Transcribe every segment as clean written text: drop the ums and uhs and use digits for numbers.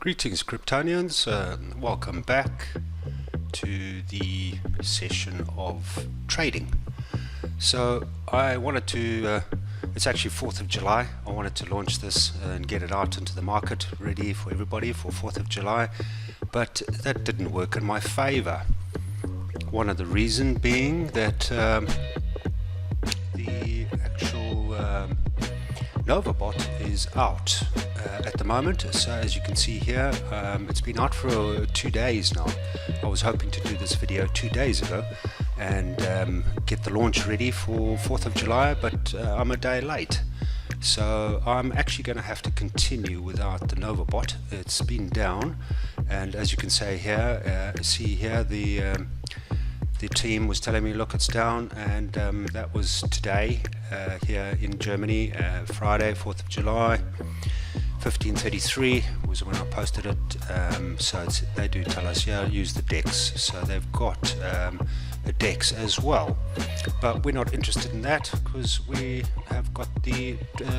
Greetings Kryptonians, welcome back to the session of trading. So I wanted to, it's actually 4th of July, I wanted to launch this and get it out into the market ready for everybody for 4th of July, but that didn't work in my favor. One of the reasons being that the actual Nova Bot is out at the moment. So as you can see here, it's been out for 2 days now. I was hoping to do this video 2 days ago and get the launch ready for 4th of July, but I'm a day late. So I'm actually going to have to continue without the Nova Bot. It's been down, and as you can see here, the team was telling me, look, it's down, and that was today here in Germany, Friday, 4th of July, 15:33 was when I posted it. So they do tell us, yeah, use the DEX. So they've got the DEX as well, but we're not interested in that because we have got the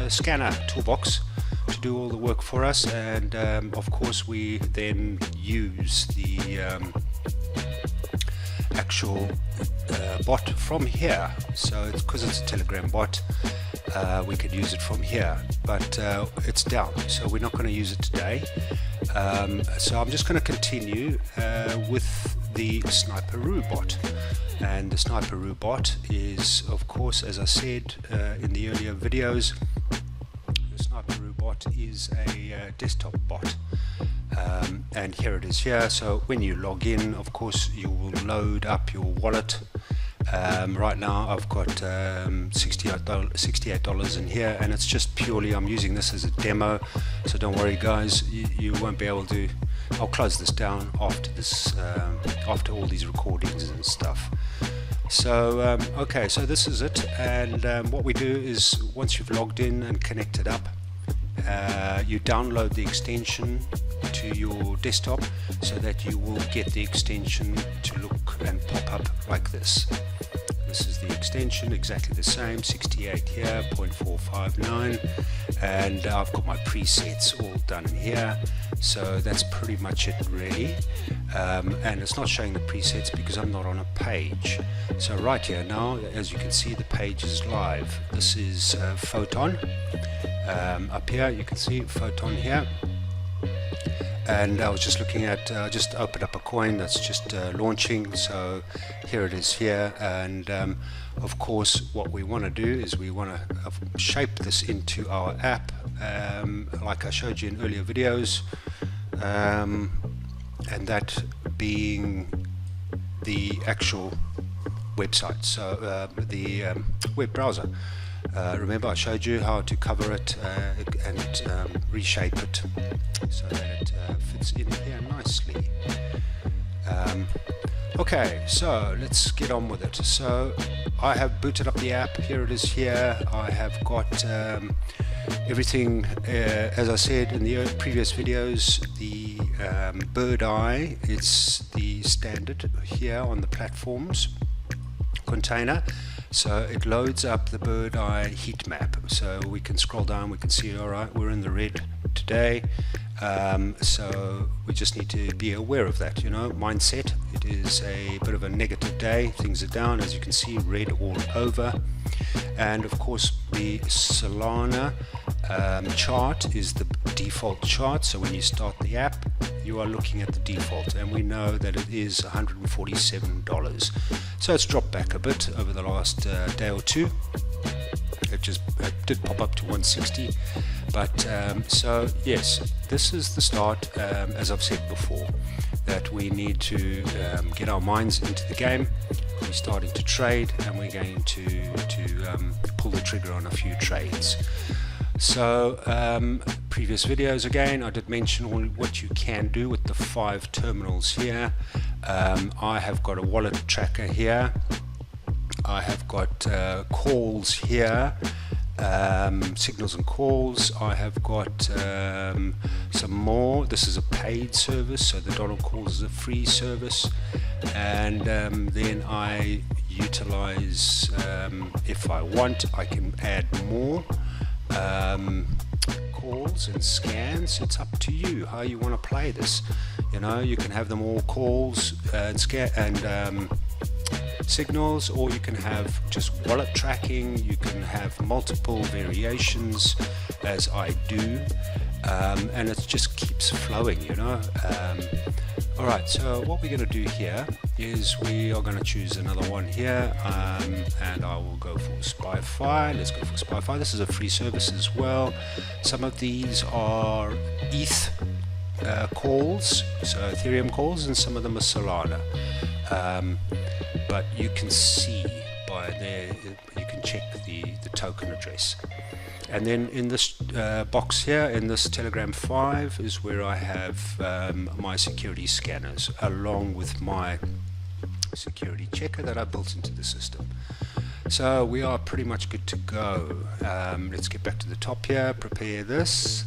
scanner Toolbox to do all the work for us, and of course we then use the actual bot from here. So it's because it's a Telegram bot, we could use it from here, but it's down, so we're not going to use it today. So I'm just going to continue with the Sniperro Bot, and the Sniperro Bot is, of course, as I said in the earlier videos, the Sniperro Bot is a desktop bot. And here it is here. So when you log in, of course, you will load up your wallet. Right now I've got $68 in here, and it's just purely, I'm using this as a demo, so don't worry guys, you won't be able to, I'll close this down after this, after all these recordings and stuff. So okay, so this is it, and what we do is once you've logged in and connected up, you download the extension to your desktop so that you will get the extension to look and pop up like this. This is the extension, exactly the same, 68 here, 0.459, and I've got my presets all done in here. So that's pretty much it really, and it's not showing the presets because I'm not on a page. So right here now, as you can see, the page is live. This is Photon. Up here you can see Photon here, and I was just looking at, just opened up a coin that's just launching, so here it is here. And of course what we want to do is we want to shape this into our app, like I showed you in earlier videos, and that being the actual website, so the web browser. Remember I showed you how to cover it and reshape it so that it fits in here nicely. Okay, so let's get on with it. So I have booted up the app. Here it is here. I have got everything, as I said in the previous videos, the bird eye, it's the standard here on the platforms container. So it loads up the bird eye heat map, so we can scroll down, we can see, alright, we're in the red today. So we just need to be aware of that, you know, mindset. It is a bit of a negative day, things are down, as you can see, red all over. And of course the Solana chart is the default chart, so when you start the app you are looking at the default, and we know that it is $147. So it's dropped back a bit over the last day or two. It did pop up to 160, but so yes, this is the start, as I've said before, that we need to get our minds into the game. We're starting to trade, and we're going to pull the trigger on a few trades. So previous videos, again, I did mention all what you can do with the 5 terminals here. I have got a wallet tracker here. I have got calls here, signals and calls. I have got some more. This is a paid service, so the dollar calls is a free service, and then I utilize, if I want, I can add more calls and scans. It's up to you how you want to play this. You know, you can have them all calls and scan and signals, or you can have just wallet tracking. You can have multiple variations, as I do, and it just keeps flowing, you know. Alright, so what we're going to do here is we are going to choose another one here, and I will go for SpyFi. Let's go for SpyFi. This is a free service as well. Some of these are ETH calls, so Ethereum calls, and some of them are Solana. But you can see by there, you can check the token address. And then in this box here, in this Telegram 5, is where I have my security scanners, along with my security checker that I built into the system. So we are pretty much good to go. Let's get back to the top here, prepare this,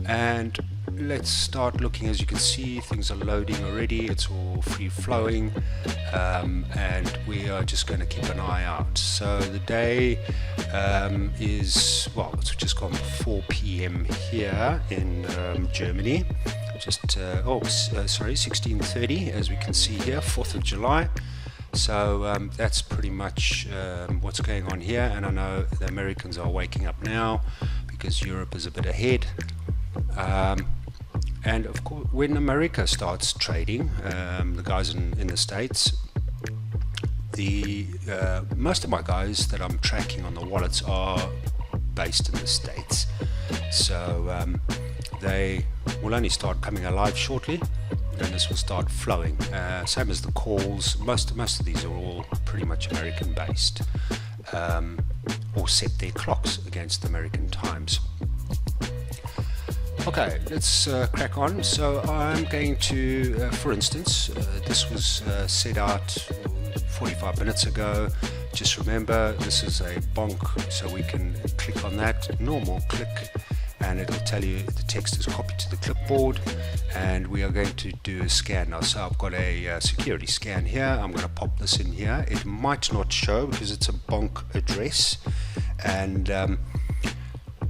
and let's start looking. As you can see, things are loading already. It's all free flowing, and we are just going to keep an eye out. So the day is, well, it's just gone 4 p.m. here in Germany. Just sorry, 16:30, as we can see here, 4th of July. So that's pretty much what's going on here. And I know the Americans are waking up now because Europe is a bit ahead. And of course, when America starts trading, the guys in the States, most of my guys that I'm tracking on the wallets are based in the States. So they will only start coming alive shortly, and this will start flowing. Same as the calls. Most of these are all pretty much American based, or set their clocks against American times. Okay, let's crack on. So I'm going to, for instance, this was set out 45 minutes ago. Just remember, this is a bonk, so we can click on that, normal click, and it'll tell you the text is copied to the clipboard, and we are going to do a scan now. So I've got a security scan here. I'm going to pop this in here. It might not show because it's a bonk address, and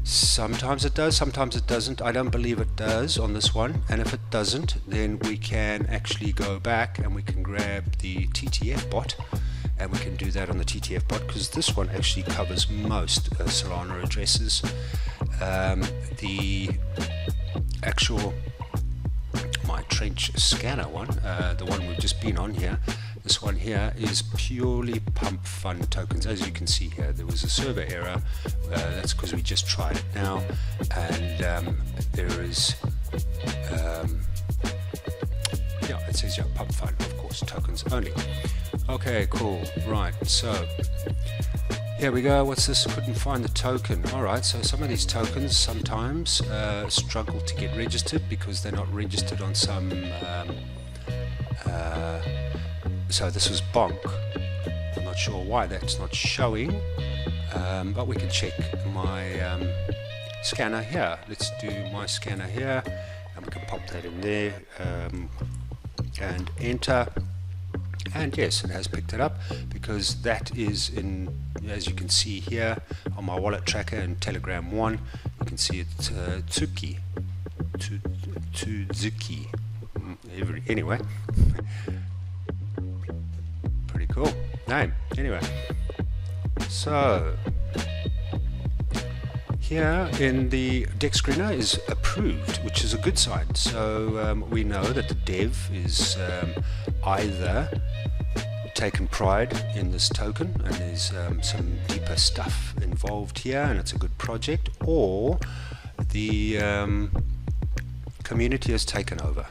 sometimes it does, sometimes it doesn't. I don't believe it does on this one, and if it doesn't, then we can actually go back and we can grab the TTF bot, and we can do that on the TTF bot, because this one actually covers most Solana addresses. The actual my trench scanner one, the one we've just been on here, this one here is purely pump fund tokens. As you can see here, there was a server error. That's because we just tried it now, and there is yeah, it says yeah, pump fund, of course, tokens only. Okay, cool. Right, so here we go. What's this? Couldn't find the token. Alright, so some of these tokens sometimes struggle to get registered because they're not registered on some so this was bonk. I'm not sure why that's not showing, but we can check my scanner here. Let's do my scanner here, and we can pop that in there and enter. And yes, it has picked it up, because that is in, as you can see here on my wallet tracker in Telegram 1, you can see it's Tsuki. Anyway, pretty cool name. Anyway, so here in the deck screener is approved, which is a good sign. So we know that the dev is either taken pride in this token, and there's some deeper stuff involved here, and it's a good project, or the community has taken over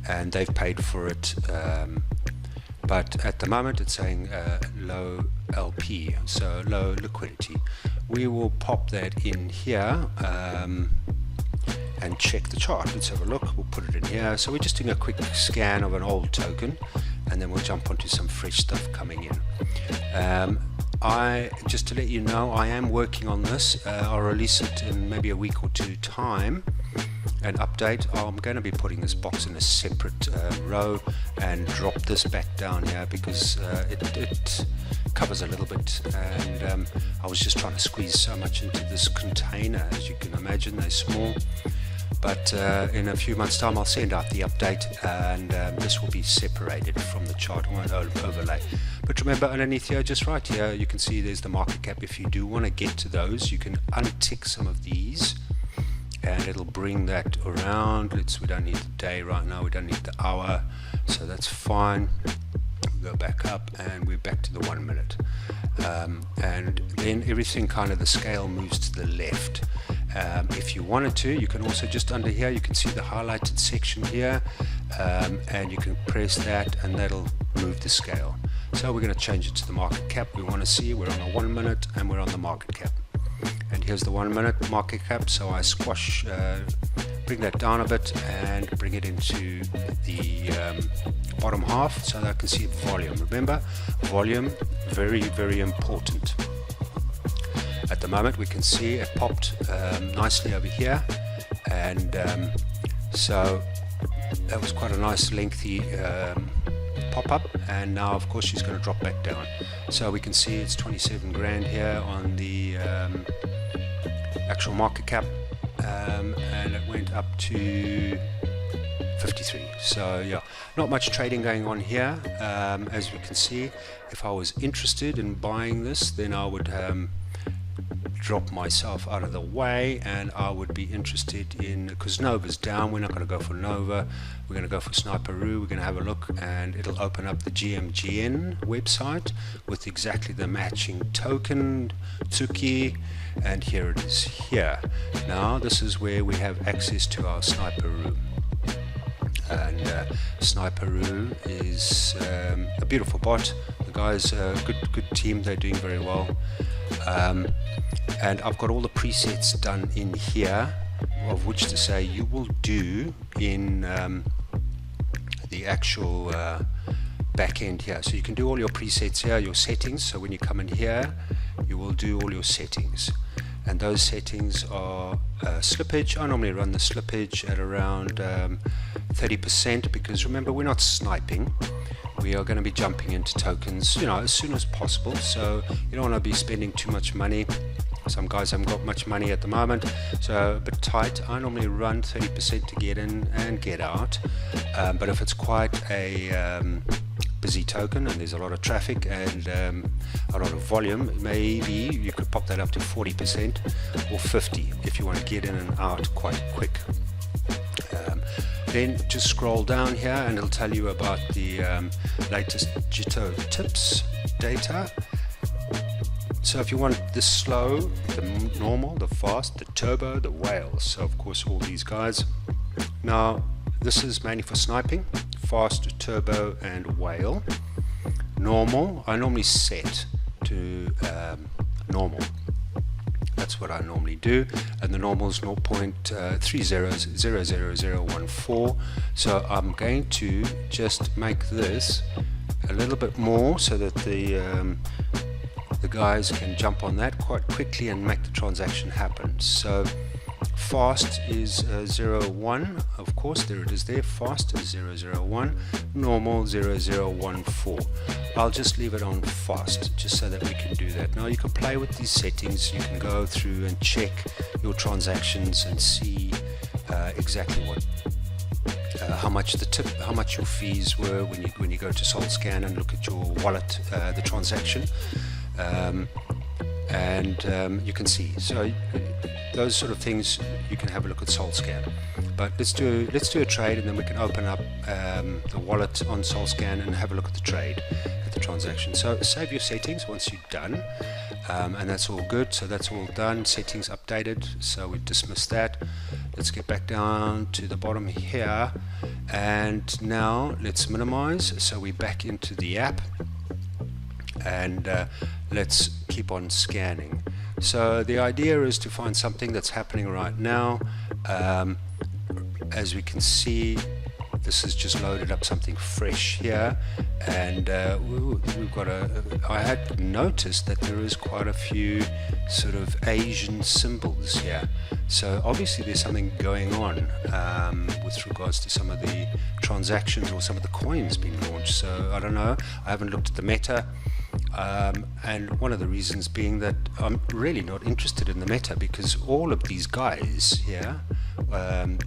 and they've paid for it, but at the moment it's saying low LP, so low liquidity. We will pop that in here and check the chart. Let's have a look. We'll put it in here. So we're just doing a quick scan of an old token, and then we'll jump onto some fresh stuff coming in. Just to let you know, I am working on this. I'll release it in maybe a week or two time, and update, I'm going to be putting this box in a separate row and drop this back down here because it covers a little bit, and I was just trying to squeeze so much into this container. As you can imagine, they're small, but in a few months time I'll send out the update, and this will be separated from the chart. I won't overlay. But remember, underneath here, just right here, you can see there's the market cap. If you do want to get to those, you can untick some of these and it'll bring that around. We don't need the day right now, we don't need the hour, so that's fine. Go back up and we're back to the 1 minute, and then everything kind of, the scale moves to the left. If you wanted to, you can also just under here, you can see the highlighted section here, and you can press that and that'll move the scale. So we're going to change it to the market cap. We want to see, we're on a 1 minute and we're on the market cap, and here's the 1 minute market cap. So I bring that down a bit and bring it into the bottom half so that I can see volume. Remember, volume, very, very important. At the moment we can see it popped nicely over here, and so that was quite a nice lengthy pop up, and now of course she's going to drop back down. So we can see it's 27 grand here on the actual market cap, and it went up to 53. So yeah, not much trading going on here. As we can see, if I was interested in buying this, then I would drop myself out of the way, and I would be interested in, because Nova's down, we're not going to go for Nova, we're going to go for Sniperro. We're going to have a look, and it'll open up the GMGN website with exactly the matching token Tsuki, and here it is here. Now this is where we have access to our Sniperro, and Sniperro is a beautiful bot. The guys are a good team, they're doing very well. And I've got all the presets done in here, of which to say you will do in the actual back end here. So you can do all your presets here, your settings. So when you come in here, you will do all your settings, and those settings are slippage. I normally run the slippage at around 30%, because remember, we're not sniping. We are going to be jumping into tokens, you know, as soon as possible. So you don't want to be spending too much money. Some guys haven't got much money at the moment, so a bit tight. I normally run 30% to get in and get out, but if it's quite a busy token and there's a lot of traffic and a lot of volume, maybe you could pop that up to 40% or 50% if you want to get in and out quite quick. Then just scroll down here and it'll tell you about the latest Jito tips data. So if you want the slow, the normal, the fast, the turbo, the whale, so of course all these guys. Now this is mainly for sniping, fast, turbo and whale. Normal, I normally set to normal. That's what I normally do, and the normal is 0.30000014. So I'm going to just make this a little bit more so that the guys can jump on that quite quickly and make the transaction happen. So fast is 0.1, of course, there it is there. Fast is 0.0.1, normal 0.014. I'll just leave it on fast just so that we can do that. Now you can play with these settings, you can go through and check your transactions and see exactly what how much the tip, how much your fees were when you go to SolScan and look at your wallet, the transaction. You can see, so those sort of things you can have a look at SolScan. But let's do a trade, and then we can open up the wallet on SolScan and have a look at the trade, at the transaction. So save your settings once you're done, and that's all good. So that's all done, settings updated, so we dismiss that. Let's get back down to the bottom here, and now let's minimize, so we're back into the app, and let's keep on scanning. So the idea is to find something that's happening right now. As we can see, this has just loaded up something fresh here, and we've got I had noticed that there is quite a few sort of Asian symbols here, so obviously there's something going on with regards to some of the transactions or some of the coins being launched. So I don't know, I haven't looked at the meta, and one of the reasons being that I'm really not interested in the meta, because all of these guys here,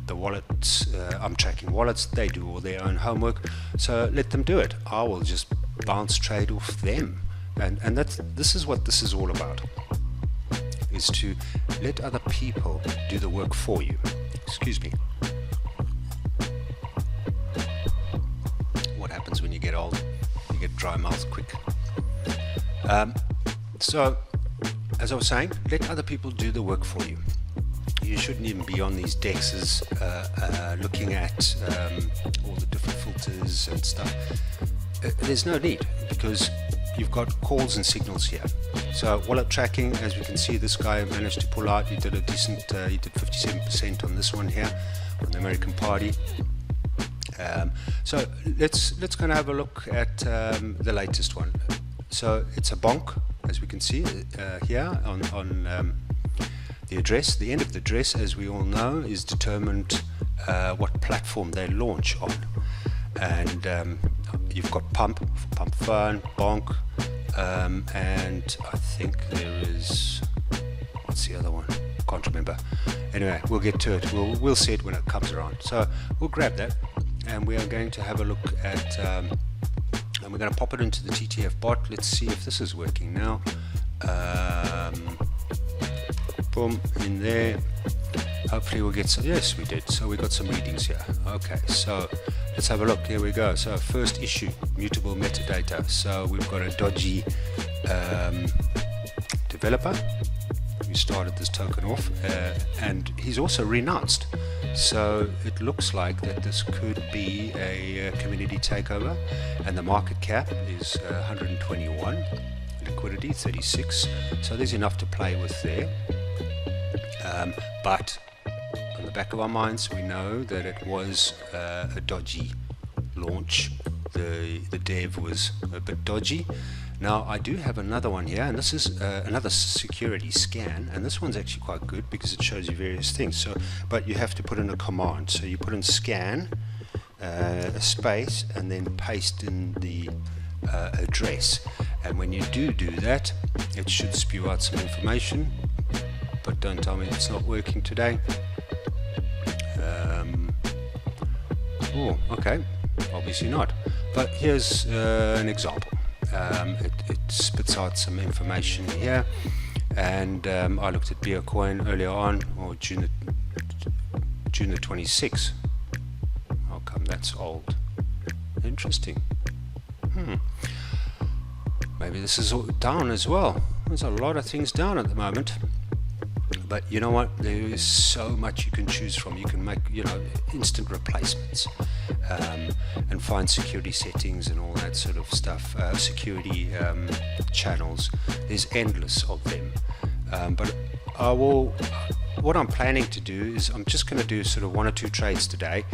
the wallets, I'm tracking wallets, they do all their own homework, so let them do it. I will just bounce trade off them, and this is what this is all about, is to let other people do the work for you. Excuse me. What happens when you get old? You get dry mouth quick. So as I was saying, let other people do the work for you. You shouldn't even be on these dexes looking at all the different filters and stuff. There's no need, because you've got calls and signals here. So wallet tracking, as we can see, this guy managed to pull out. He did a decent, he did 57% on this one here, on the American Party. So let's kind of have a look at the latest one. So it's a bonk, as we can see here on the address. The end of the address, as we all know, is determined what platform they launch on. And you've got pump phone, bonk, and I think there is, what's the other one? Can't remember. Anyway, we'll get to it. We'll see it when it comes around. So we'll grab that, and we are going to have a look at, and we're going to pop it into the TTF bot. Let's see if this is working now. Boom, in there. Hopefully we'll get some. Yes, we did. So we got some readings here. Okay, so let's have a look. Here we go. So first issue, mutable metadata. So we've got a dodgy developer who started this token off, and he's also renounced. So it looks like that this could be a community takeover, and the market cap is 121, liquidity 36. So there's enough to play with there. But on the back of our minds, we know that it was a dodgy launch. The dev was a bit dodgy. Now I do have another one here, and this is another security scan, and this one's actually quite good because it shows you various things. So, but you have to put in a command. So you put in scan, a space, and then paste in the address. And when you do that, it should spew out some information. But don't tell me it's not working today. Oh, okay, obviously not. But here's an example. It spits out some information here, and I looked at Beer Coin earlier on, or June the 26th. How come that's old? Interesting. Maybe this is all down as well. There's a lot of things down at the moment. But you know what, there is so much you can choose from. You can make, instant replacements, and find security settings and all that sort of stuff, security channels. There's endless of them. But what I'm planning to do is I'm just going to do sort of 1 or 2 trades today,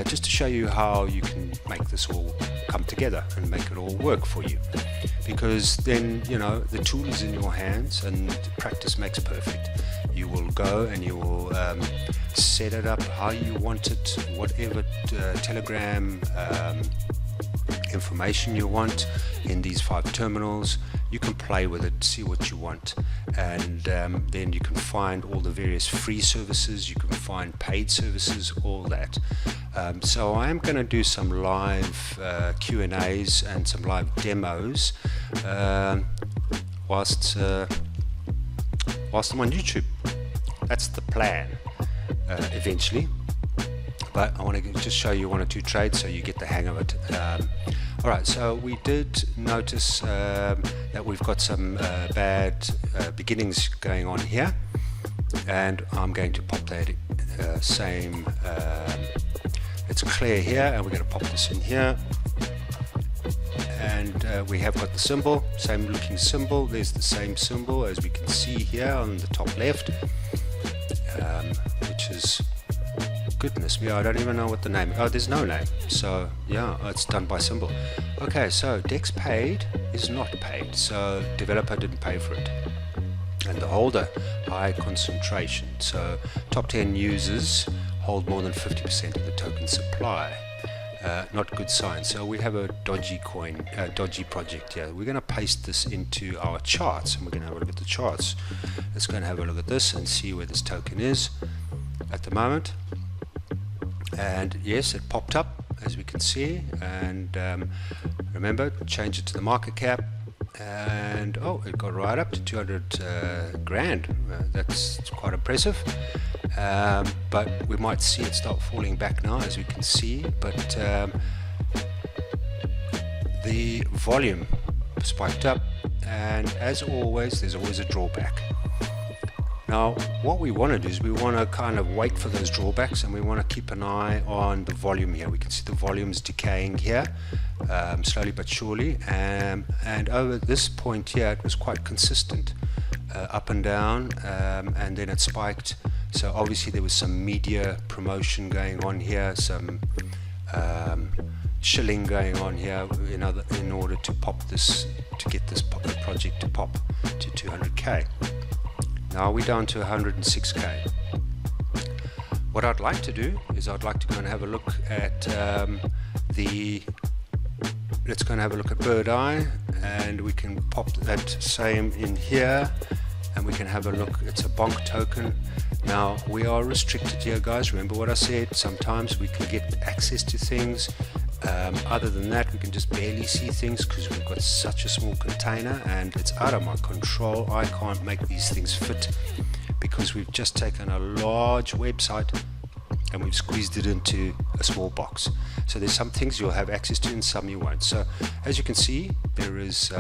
just to show you how you can make this all come together and make it all work for you. Because then, the tool is in your hands, and practice makes perfect. You will go and you will set it up how you want it, whatever Telegram information you want in these 5 terminals. You can play with it, see what you want, and then you can find all the various free services, you can find paid services, all that. So I am going to do some live Q&As and some live demos whilst I'm on YouTube. That's the plan eventually, but I want to just show you 1 or 2 trades so you get the hang of it. Alright, so we did notice that we've got some bad beginnings going on here, and I'm going to pop that same, it's clear here, and we're going to pop this in here, and we have got the symbol, same looking symbol. There's the same symbol as we can see here on the top left, which is goodness me, I don't even know what the name. Oh, there's no name. So yeah, it's done by symbol. Okay, so Dex paid is not paid, so developer didn't pay for it. And the holder, high concentration. So top 10 users hold more than 50% of the token supply. Not good sign. So we have a dodgy coin, dodgy project here. We're going to paste this into our charts, and we're going to have a look at the charts. Let's go and have a look at this and see where this token is at the moment. And yes, it popped up, as we can see. And remember, change it to the market cap. And oh, it got right up to 200 grand. That's quite impressive. But we might see it start falling back now, as we can see. But the volume spiked up, and as always, there's always a drawback. Now, what we want to do is we want to kind of wait for those drawbacks, and we want to keep an eye on the volume here. We can see the volume's decaying here, slowly but surely, and over this point here, it was quite consistent, up and down, and then it spiked. So obviously there was some media promotion going on here, some shilling going on here in order to pop this, to get this project to pop to 200k. Now we're down to 106k. What I'd like to do is I'd like to go and have a look at let's go and have a look at Bird Eye, and we can pop that same in here, and we can have a look. It's a bonk token. Now we are restricted here, guys. Remember what I said, sometimes we can get access to things. Other than that, we can just barely see things because we've got such a small container and it's out of my control. I can't make these things fit because we've just taken a large website and we've squeezed it into a small box. So there's some things you'll have access to and some you won't. So as you can see, there is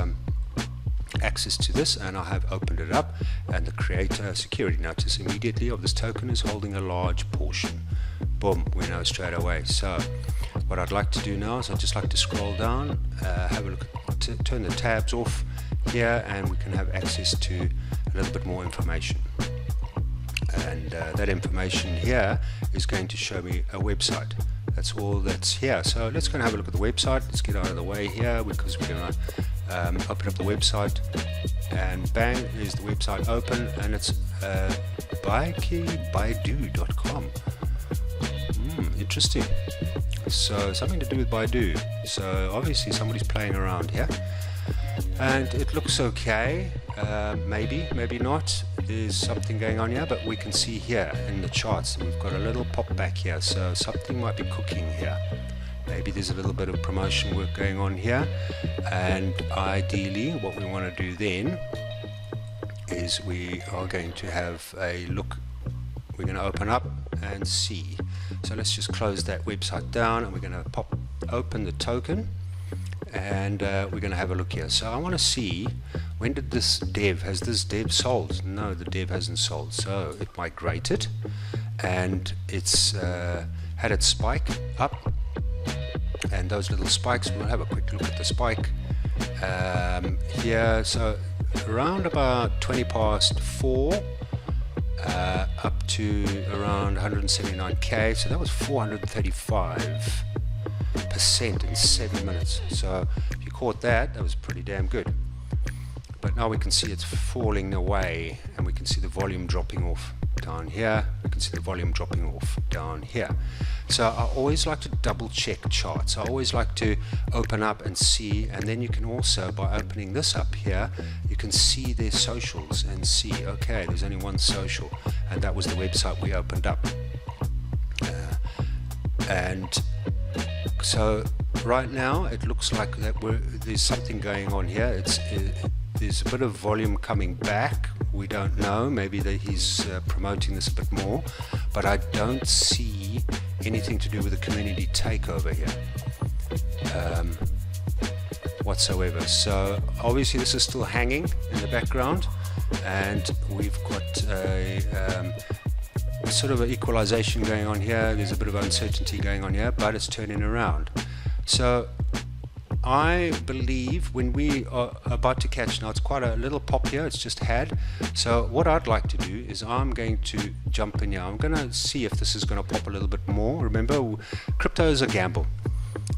access to this, and I have opened it up, and the creator security notice immediately of this token is holding a large portion. Boom, we know straight away. So what I'd like to do now is I'd just like to scroll down, have a look at, turn the tabs off here, and we can have access to a little bit more information. And that information here is going to show me a website. That's all that's here. So let's go and have a look at the website. Let's get out of the way here because we're going to open up the website, and bang, there's the website open, and it's baidu.com. Interesting. So something to do with Baidu. So obviously somebody's playing around here, and it looks okay. Maybe not. There's something going on here, but we can see here in the charts that we've got a little pop back here, so something might be cooking here. Maybe there's a little bit of promotion work going on here, and ideally what we want to do then is we are going to have a look. We're going to open up and see. So let's just close that website down, and we're going to open the token, and we're going to have a look here. So I want to see, when did this dev, has this dev sold? No, the dev hasn't sold. So it migrated, and it's had its spike up, and those little spikes, we'll have a quick look at the spike here. So around about 20 past 4 up to around 179k, so that was 435% in 7 minutes. So if you caught that, that was pretty damn good. But now we can see it's falling away, and we can see the volume dropping off down here. We can see the volume dropping off down here. So I always like to double check charts. I always like to open up and see, and then you can also, by opening this up here, you can see their socials and see, okay, there's only one social, and that was the website we opened up. And so right now it looks like that there's something going on here. There's a bit of volume coming back. We don't know, maybe that he's promoting this a bit more, but I don't see anything to do with the community takeover here whatsoever. So obviously this is still hanging in the background, and we've got a sort of an equalization going on here. There's a bit of uncertainty going on here, but it's turning around. So I believe when we are about to catch, now it's quite a little pop here, it's just had. So what I'd like to do is I'm going to jump in here. I'm going to see if this is going to pop a little bit more. Remember, crypto is a gamble,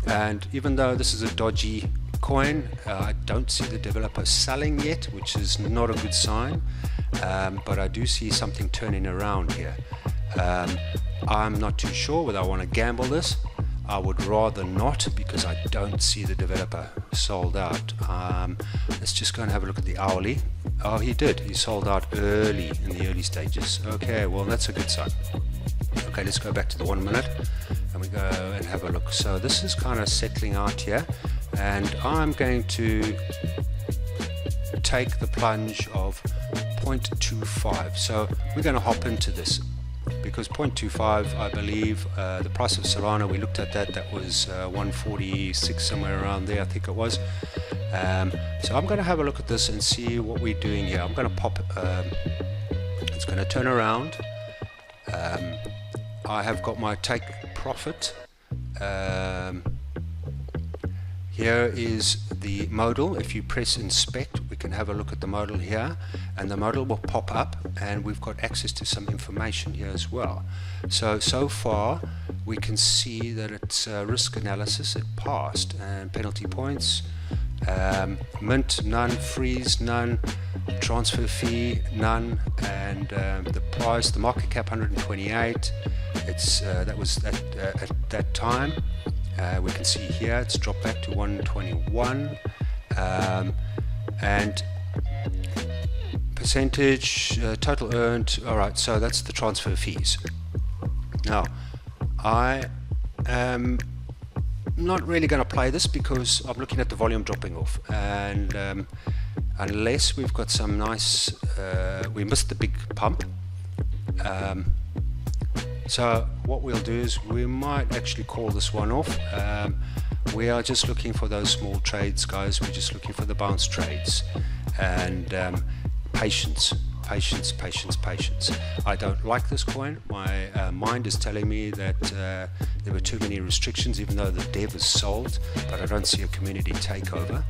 and even though this is a dodgy coin, I don't see the developer selling yet, which is not a good sign, but I do see something turning around here. I'm not too sure whether I want to gamble this. I would rather not, because I don't see the developer sold out. Let's just go and have a look at the hourly. Oh, he did. He sold out early, in the early stages. Okay, well, that's a good sign. Okay, let's go back to the 1 minute and we go and have a look. So this is kind of settling out here, and I'm going to take the plunge of 0.25. So we're going to hop into this, because 0.25, I believe, the price of Solana, we looked at that was 146, somewhere around there, I think it was. So I'm going to have a look at this and see what we're doing here. I'm going to pop, it's going to turn around. I have got my take profit. Here is the modal. If you press inspect, we can have a look at the modal here, and the modal will pop up, and we've got access to some information here as well. So far we can see that it's risk analysis, it passed, and penalty points, mint none, freeze none, transfer fee none, and the price, the market cap 128. It's that was at that time. We can see here it's dropped back to 121, and percentage total earned. Alright, so that's the transfer fees. Now I am not really going to play this because I'm looking at the volume dropping off, and unless we've got some nice we missed the big pump. So what we'll do is we might actually call this one off. We are just looking for those small trades, guys. We're just looking for the bounce trades, and patience. I don't like this coin. My mind is telling me that there were too many restrictions, even though the dev is sold, but I don't see a community takeover,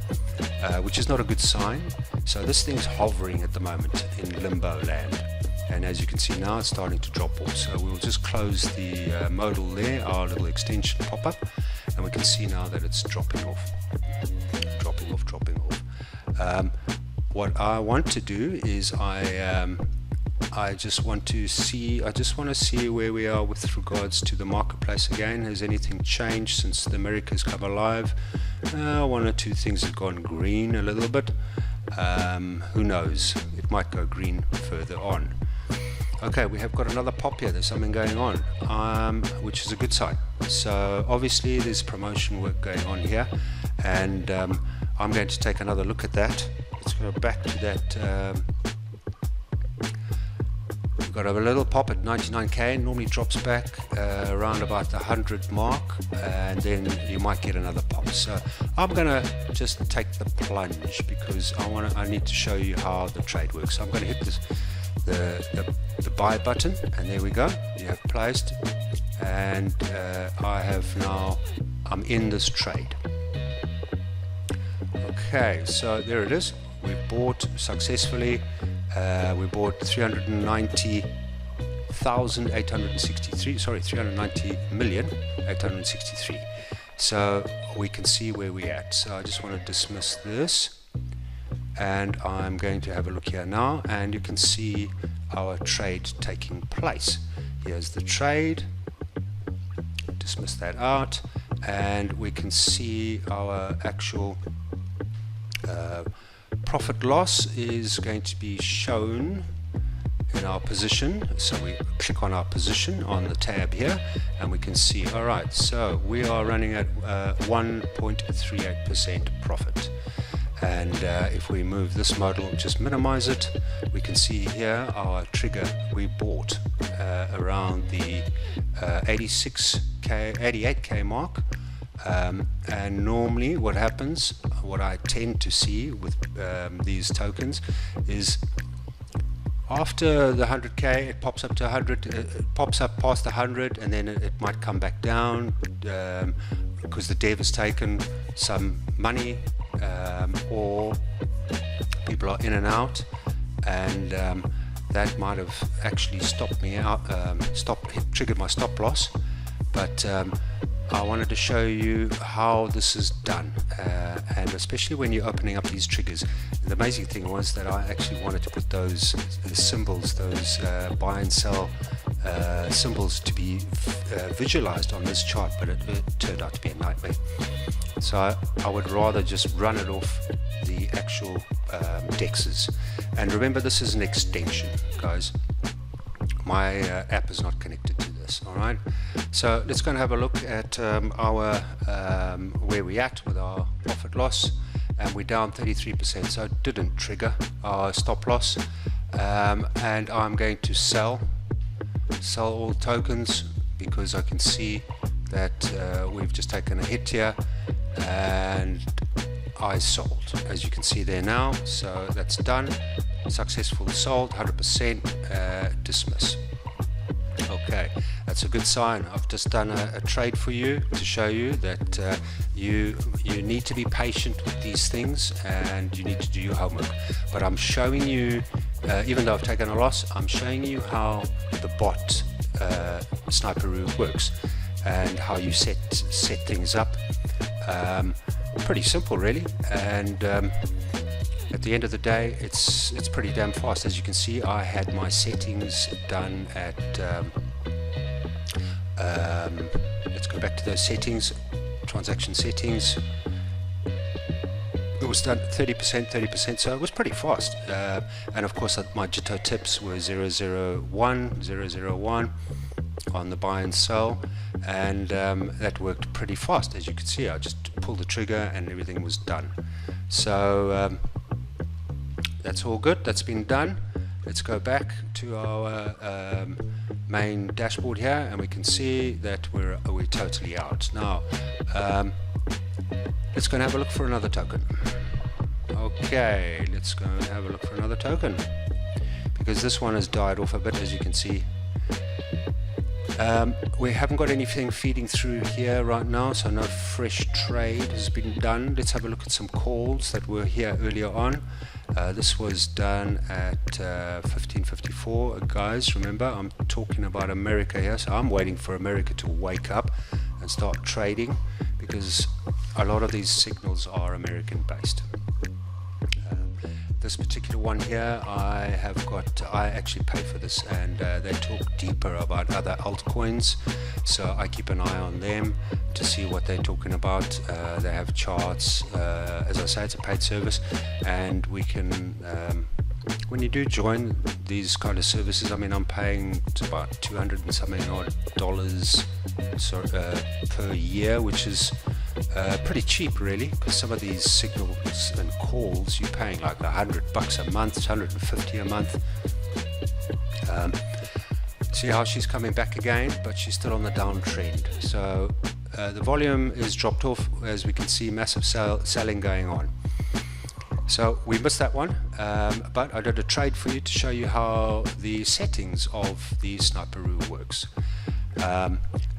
which is not a good sign. So this thing's hovering at the moment in limbo land. And as you can see now, it's starting to drop off. So we'll just close the modal there, our little extension pop-up, and we can see now that it's dropping off. What I want to do is I just want to see where we are with regards to the marketplace again. Has anything changed since the Americas come alive? One or two things have gone green a little bit. Who knows? It might go green further on. Okay, we have got another pop here. There's something going on, which is a good sign. So obviously there's promotion work going on here, and I'm going to take another look at that. Let's go back to that. We've got a little pop at 99k, normally drops back around about the 100 mark, and then you might get another pop. So I'm going to just take the plunge because I need to show you how the trade works. So I'm going to hit this the buy button, and there we go. You have placed, and I'm in this trade. Okay, so there it is. We bought successfully. We bought 390,863. So we can see where we're at. So I just want to dismiss this, and I'm going to have a look here now, and you can see our trade taking place. Here's the trade. Dismiss that out, and we can see our actual profit loss is going to be shown in our position. So we click on our position on the tab here, and we can see, all right, so we are running at 1.38% profit. And if we move this model, just minimize it, we can see here our trigger we bought around the 88k mark. And normally what happens, what I tend to see with these tokens is after the 100k it pops up to 100, it pops up past 100, and then it might come back down, because the dev has taken some money, or people are in and out, and that might have actually stopped me out, triggered my stop loss. But I wanted to show you how this is done, and especially when you're opening up these triggers. The amazing thing was that I actually wanted to put those symbols, those buy and sell symbols, to be visualized on this chart, but it turned out to be a nightmare. So I would rather just run it off the actual dexes. And remember, this is an extension, guys. My app is not connected to this. Alright, so let's go and have a look at our where we're at with our profit loss, and we're down 33%, so it didn't trigger our stop loss. And I'm going to sell all tokens, because I can see that we've just taken a hit here, and I sold, as you can see there now. So that's done, successful, sold, 100%, dismiss. Okay, that's a good sign. I've just done a trade for you to show you that you need to be patient with these things, and you need to do your homework. But I'm showing you, even though I've taken a loss, I'm showing you how the bot Sniperro works, and how you set things up. Pretty simple, really, and at the end of the day, it's pretty damn fast. As you can see, I had my settings done at let's go back to those settings, transaction settings. It was done 30%, so it was pretty fast. And of course, my Jitto tips were 001 on the buy and sell, and that worked pretty fast. As you can see, I just pulled the trigger and everything was done. So that's all good. That's been done. Let's go back to our main dashboard here, and we can see that we're totally out. Now let's go and have a look for another token. Okay, let's go and have a look for another token, because this one has died off a bit, as you can see. We haven't got anything feeding through here right now, so no fresh trade has been done. Let's have a look at some calls that were here earlier on. This was done at 15:54. Guys, remember, I'm talking about America here, so I'm waiting for America to wake up and start trading, because a lot of these signals are American based. This particular one here, I actually pay for this, and they talk deeper about other altcoins, so I keep an eye on them to see what they're talking about. They have charts. As I say, it's a paid service, and we can, when you do join these kind of services, I mean, I'm paying about $200 and something odd per year, which is pretty cheap, really, because some of these signals and calls you're paying like $100 a month, $150 a month. See how she's coming back again, but she's still on the downtrend. So the volume is dropped off, as we can see, massive selling going on. So we missed that one, but I did a trade for you to show you how the settings of the Sniperro works.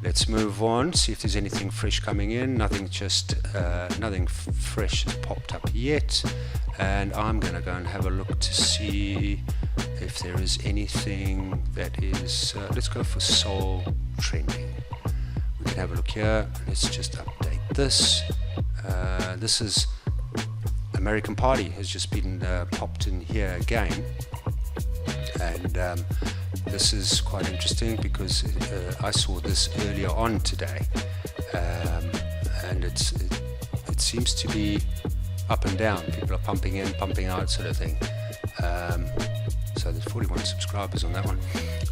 Let's move on, see if there's anything fresh coming in. Nothing fresh has popped up yet, and I'm going to go and have a look to see if there is anything that is let's go for Sol trending. We can have a look here. Let's just update this. This is American Party has just been popped in here again, and this is quite interesting, because I saw this earlier on today, and it seems to be up and down. People are pumping in, pumping out, sort of thing. So there's 41 subscribers on that one.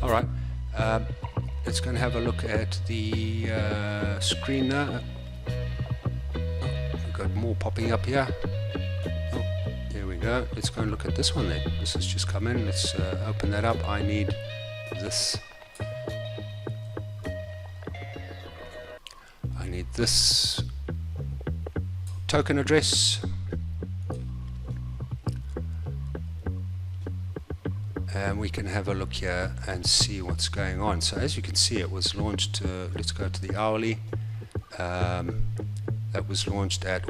All right, let's go and have a look at the screen now. We've got more popping up here. Oh, there we go. Let's go and look at this one then. This has just come in. Let's open that up. I need this. I need this token address, and we can have a look here and see what's going on. So as you can see, it was launched. Let's go to the hourly, that was launched at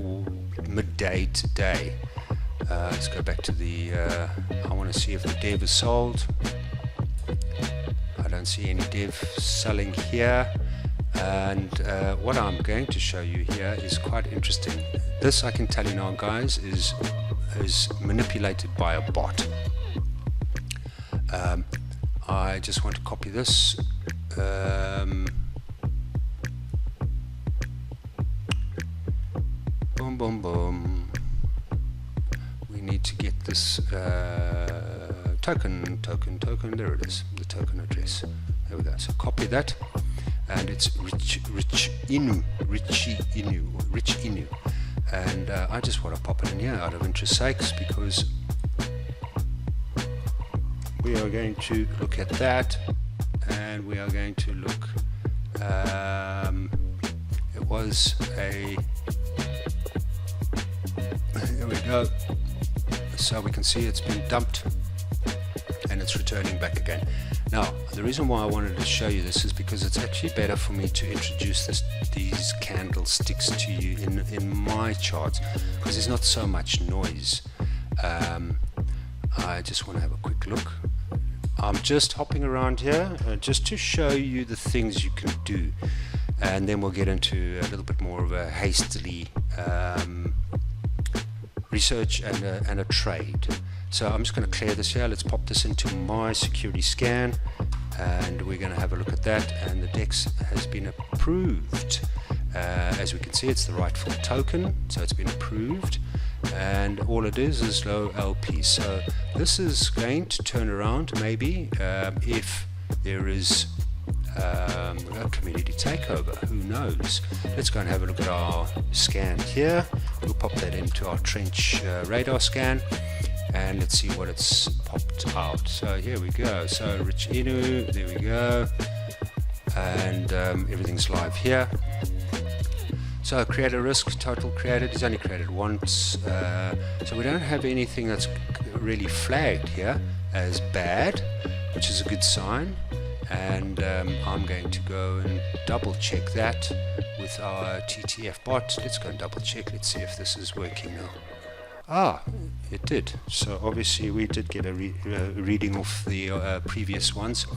midday today. Let's go back to the I want to see if the dev is sold. I don't see any dev selling here. And what I'm going to show you here is quite interesting. This, I can tell you now, guys, is manipulated by a bot. I just want to copy this. Boom, boom, boom. We need to get this token. There it is, the token address. There we go. So copy that, and it's rich inu, and I just want to pop it in here out of interest sakes, because we are going to look at that, and we are going to look. It was a. Here we go. So we can see it's been dumped, and it's returning back again. Now, the reason why I wanted to show you this is because it's actually better for me to introduce these candlesticks to you in my charts, because there's not so much noise. I just want to have a quick look. I'm just hopping around here just to show you the things you can do, and then we'll get into a little bit more of a hastily research and a trade. So I'm just going to clear this here. Let's pop this into my security scan, and we're going to have a look at that. And the DEX has been approved. As we can see, it's the rightful token, so it's been approved, and all it is low LP. So this is going to turn around maybe if there is a community takeover. Who knows? Let's go and have a look at our scan here. We'll pop that into our trench radar scan, and let's see what it's popped out. So here we go. So Rich Inu, there we go, and everything's live here. So create a risk, total created, he's only created once, so we don't have anything that's really flagged here as bad, which is a good sign. And I'm going to go and double check that with our TTF bot. Let's go and double check. Let's see if this is working now. Ah, it did. So obviously we did get a reading off the previous ones.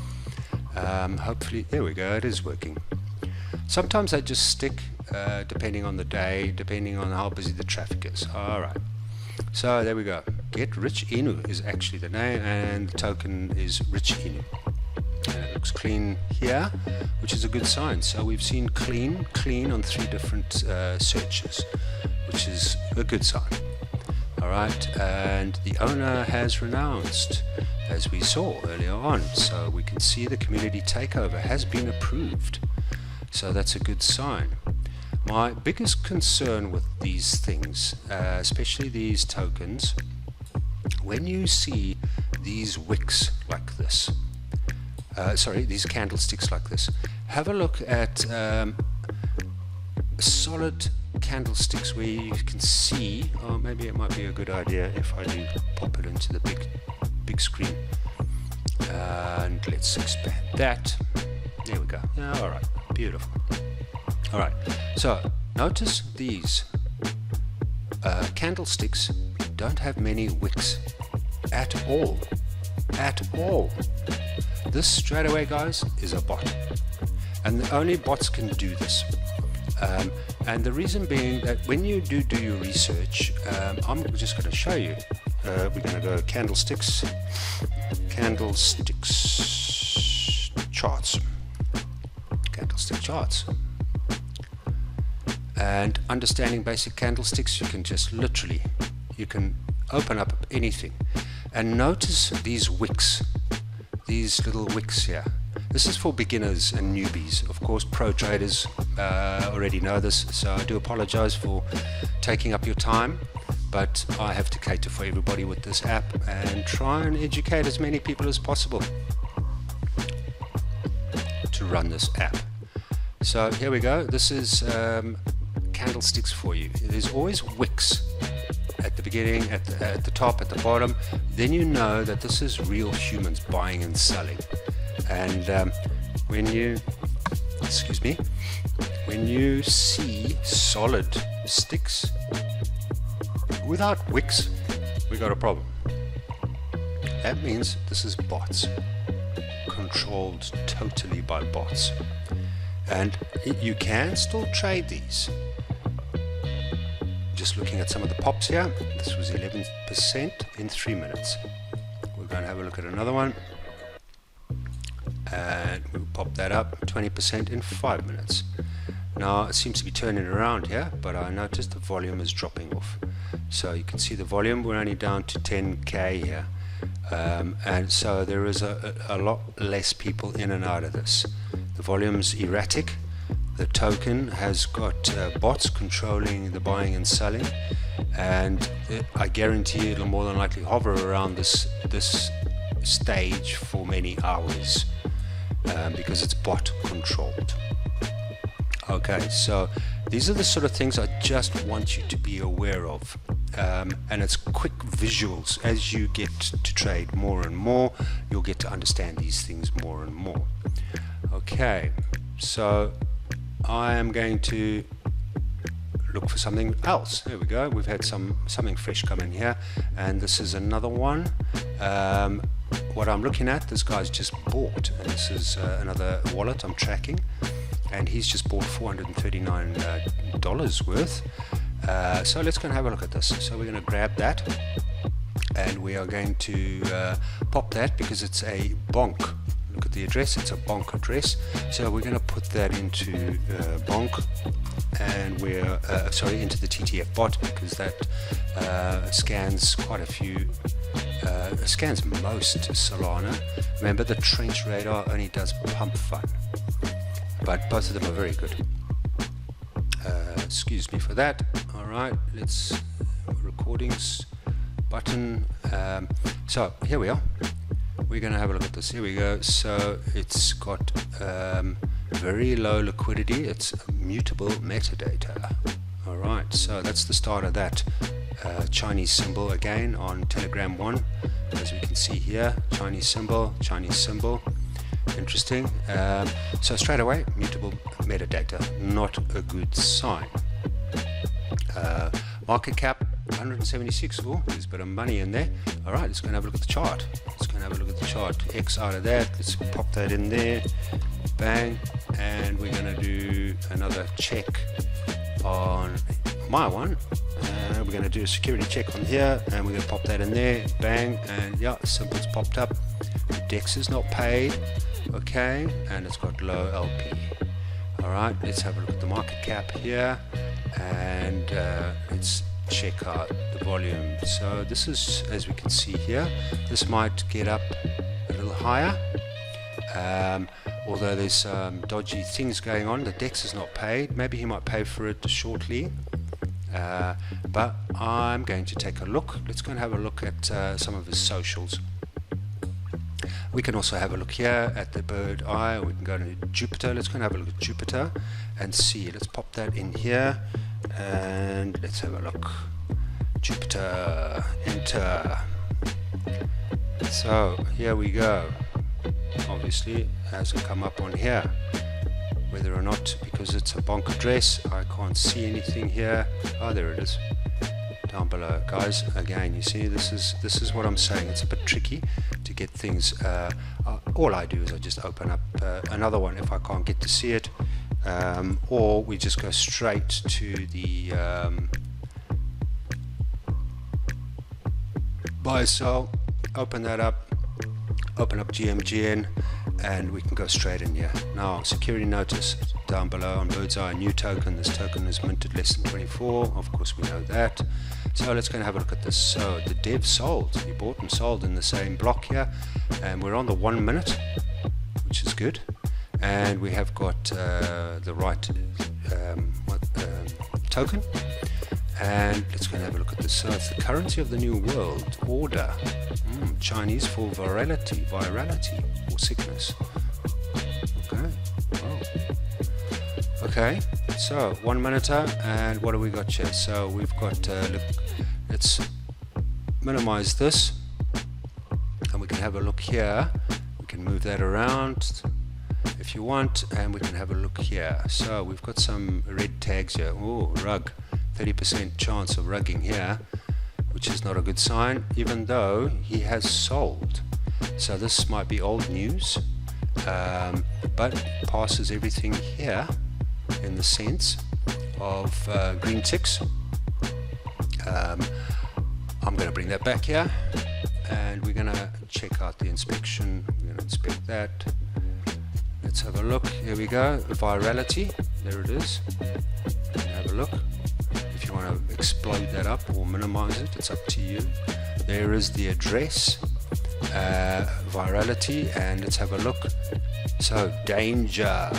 Hopefully, there we go, it is working. Sometimes I just stick depending on the day, depending on how busy the traffic is. Alright, so there we go. Get Rich Inu is actually the name, and the token is Rich Inu. And it looks clean here, which is a good sign. So we've seen clean on 3 different searches, which is a good sign. Alright, and the owner has renounced, as we saw earlier on. So we can see the community takeover has been approved. So that's a good sign. My biggest concern with these things, especially these tokens, when you see these wicks like this, these candlesticks like this, have a look at solid candlesticks where you can see, or maybe it might be a good idea if I do pop it into the big screen, and let's expand that. There we go. Yeah, all right, beautiful. All right, so notice these candlesticks don't have many wicks at all. This straight away, guys, is a bot, and only bots can do this. And the reason being that when you do your research, I'm just going to show you. We're going to go candlesticks charts, candlestick charts, and understanding basic candlesticks. You can just literally, you can open up anything, and notice these wicks. These little wicks here. This is for beginners and newbies. Of course, pro traders already know this, so I do apologize for taking up your time, but I have to cater for everybody with this app and try and educate as many people as possible to run this app. So here we go. This is candlesticks for you. There's always wicks at the beginning, at the top, at the bottom. Then you know that this is real humans buying and selling. And when you, excuse me, when you see solid sticks without wicks, we got a problem. That means this is bots, controlled totally by bots. And you can still trade these. Just looking at some of the pops here, this was 11% in 3 minutes. We're going to have a look at another one, and we'll pop that up, 20% in 5 minutes. Now it seems to be turning around here, but I noticed the volume is dropping off. So you can see the volume, we're only down to 10k here. And so there is a lot less people in and out of this. The volume's erratic. The token has got bots controlling the buying and selling, and I guarantee it'll more than likely hover around this stage for many hours because it's bot controlled. Okay, so these are the sort of things I just want you to be aware of. And it's quick visuals. As you get to trade more and more, you'll get to understand these things more and more. Okay, so I am going to look for something else. There we go. We've had something fresh come in here, and this is another one. What I'm looking at, this guy's just bought, and this is another wallet I'm tracking, and he's just bought $439 worth. So let's go and have a look at this. So we're going to grab that, and we are going to pop that because it's a bonk. Look at the address, it's a bonk address. So we're going to put that into bonk, and we're into the TTF bot, because that scans quite a few, scans most Solana. Remember, the trench radar only does pump fun, but both of them are very good. Excuse me for that. Alright, let's recordings button. So here we are. We're going to have a look at this. Here we go. So it's got very low liquidity. It's mutable metadata. Alright, so that's the start of that Chinese symbol again on Telegram 1. As we can see here, Chinese symbol, Chinese symbol. Interesting. So straight away, mutable metadata, not a good sign. Market cap 176. Oh, there's a bit of money in there. All right, let's go and have a look at the chart. Let's go and have a look at the chart. X out of that. Let's pop that in there. Bang. And we're going to do another check on my one. We're going to do a security check on here, and we're going to pop that in there. Bang. And yeah, symbol's popped up. The DEX is not paid. Okay, and it's got low LP. Alright, let's have a look at the market cap here, and let's check out the volume. So this is, as we can see here, this might get up a little higher, although there's some dodgy things going on. The DEX is not paid. Maybe he might pay for it shortly, but I'm going to take a look. Let's go and have a look at some of his socials. We can also have a look here at the bird eye. We can go to Jupiter. Let's go and have a look at Jupiter and see. Let's pop that in here, and let's have a look. Jupiter, enter. So here we go. Obviously it hasn't come up on here. Whether or not, because it's a bonk address, I can't see anything here. Oh, there it is. Down below, guys. Again, you see, this is what I'm saying. It's a bit tricky to get things. All I do is I just open up another one if I can't get to see it, or we just go straight to the buy sell. Open that up. Open up GMGN, and we can go straight in here. Now, security notice down below on Bird's Eye, new token. This token is minted less than 24. Of course, we know that. So let's go and have a look at this. So the dev sold. He bought and sold in the same block here, and we're on the 1 minute, which is good. And we have got the right token. And let's go and have a look at this. So it's the currency of the new world order. Chinese for virality or sickness. Okay. Oh. Okay. So 1 minute, and what do we got here? So we've got. Look, let's minimize this, and we can have a look here. We can move that around. if you want, and we can have a look here. So we've got some red tags here. Oh, rug, 30% chance of rugging here, which is not a good sign, even though he has sold. So this might be old news, but passes everything here in the sense of green ticks. I'm going to bring that back here, and we're going to check out the inspection. We're going to inspect that. Let's have a look. Here we go. Virality. There it is. Have a look. If you want to explode that up or minimize it, it's up to you. There is the address, virality, and let's have a look. So, danger.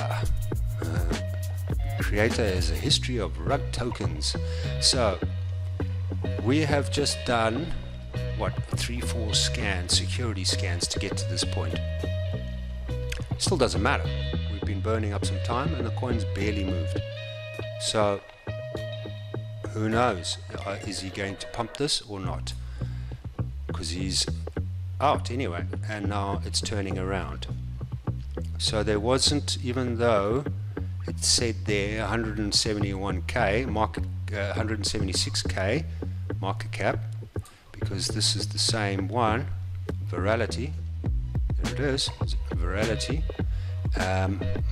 Creator has a history of rug tokens. So, we have just done, what, 3-4 scans, security scans to get to this point. Still doesn't matter. We've been burning up some time and the coin's barely moved. So, who knows? Is he going to pump this or not? Because he's out anyway, and now it's turning around. So there wasn't, even though it said there 171k market, 176k market cap, because this is the same one, virality. There it is, virality.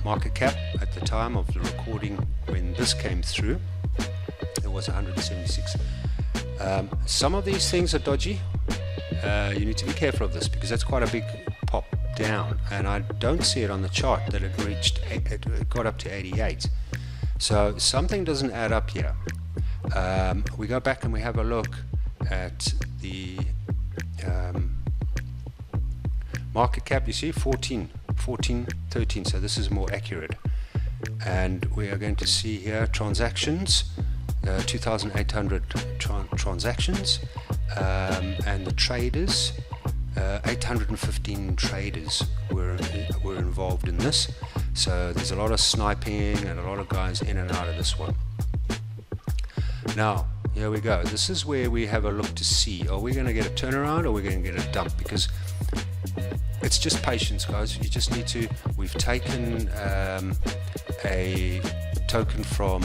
Market cap at the time of the recording when this came through, it was 176. Some of these things are dodgy. You need to be careful of this because that's quite a big pop down, and I don't see it on the chart that it reached, it got up to 88. So something doesn't add up here. We go back and we have a look at the market cap. You see 14, 13, so this is more accurate, and we are going to see here transactions, 2,800 transactions, and the traders, 815 traders were involved in this. So there's a lot of sniping and a lot of guys in and out of this one. Now here we go. This is where we have a look to see, are we going to get a turnaround or are we going to get a dump? Because it's just patience, guys. You just need to, we've taken a token from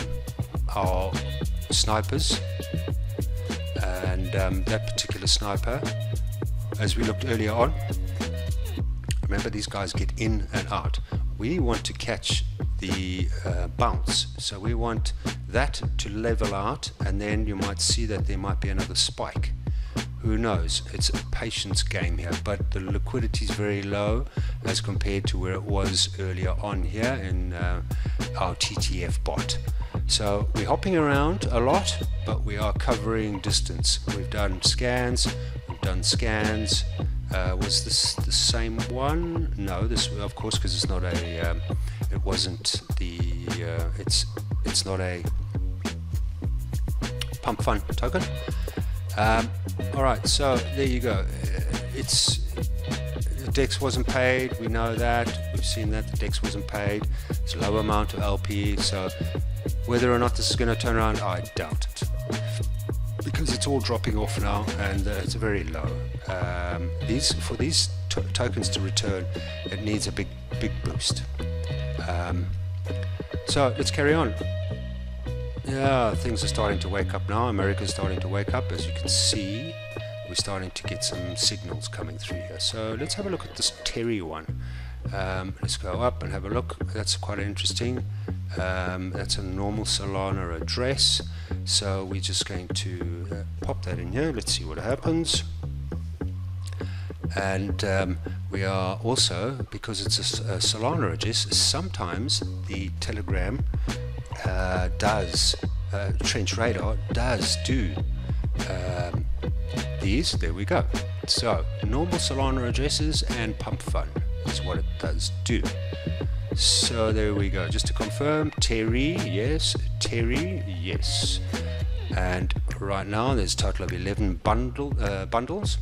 our snipers, and that particular sniper, as we looked earlier on, remember these guys get in and out. We want to catch the bounce, so we want that to level out, and then you might see that there might be another spike. Who knows? It's a patience game here, but the liquidity is very low as compared to where it was earlier on here in our TTF bot. So we're hopping around a lot, but we are covering distance. We've done scans, was this the same one? No, this, of course, because it's not a it wasn't the it's not a pump fun token. Alright, so there you go. It's the DEX wasn't paid, we know that, we've seen that the DEX wasn't paid. It's a low amount of LP, so whether or not this is going to turn around, I doubt it, because it's all dropping off now, and it's very low. For these tokens to return, it needs a big boost. So let's carry on. Yeah, things are starting to wake up now. America's starting to wake up. As you can see, we're starting to get some signals coming through here. So let's have a look at this Terry one. Let's go up and have a look. That's quite interesting. That's a normal Solana address. So we're just going to pop that in here. Let's see what happens. And we are also, because it's a Solana address, sometimes the Telegram does, Trench Radar does do these. There we go. So normal Solana addresses and pump fun is what it does do. So there we go. Just to confirm, Terry, yes. Terry, yes. And right now there's a total of 11 bundles,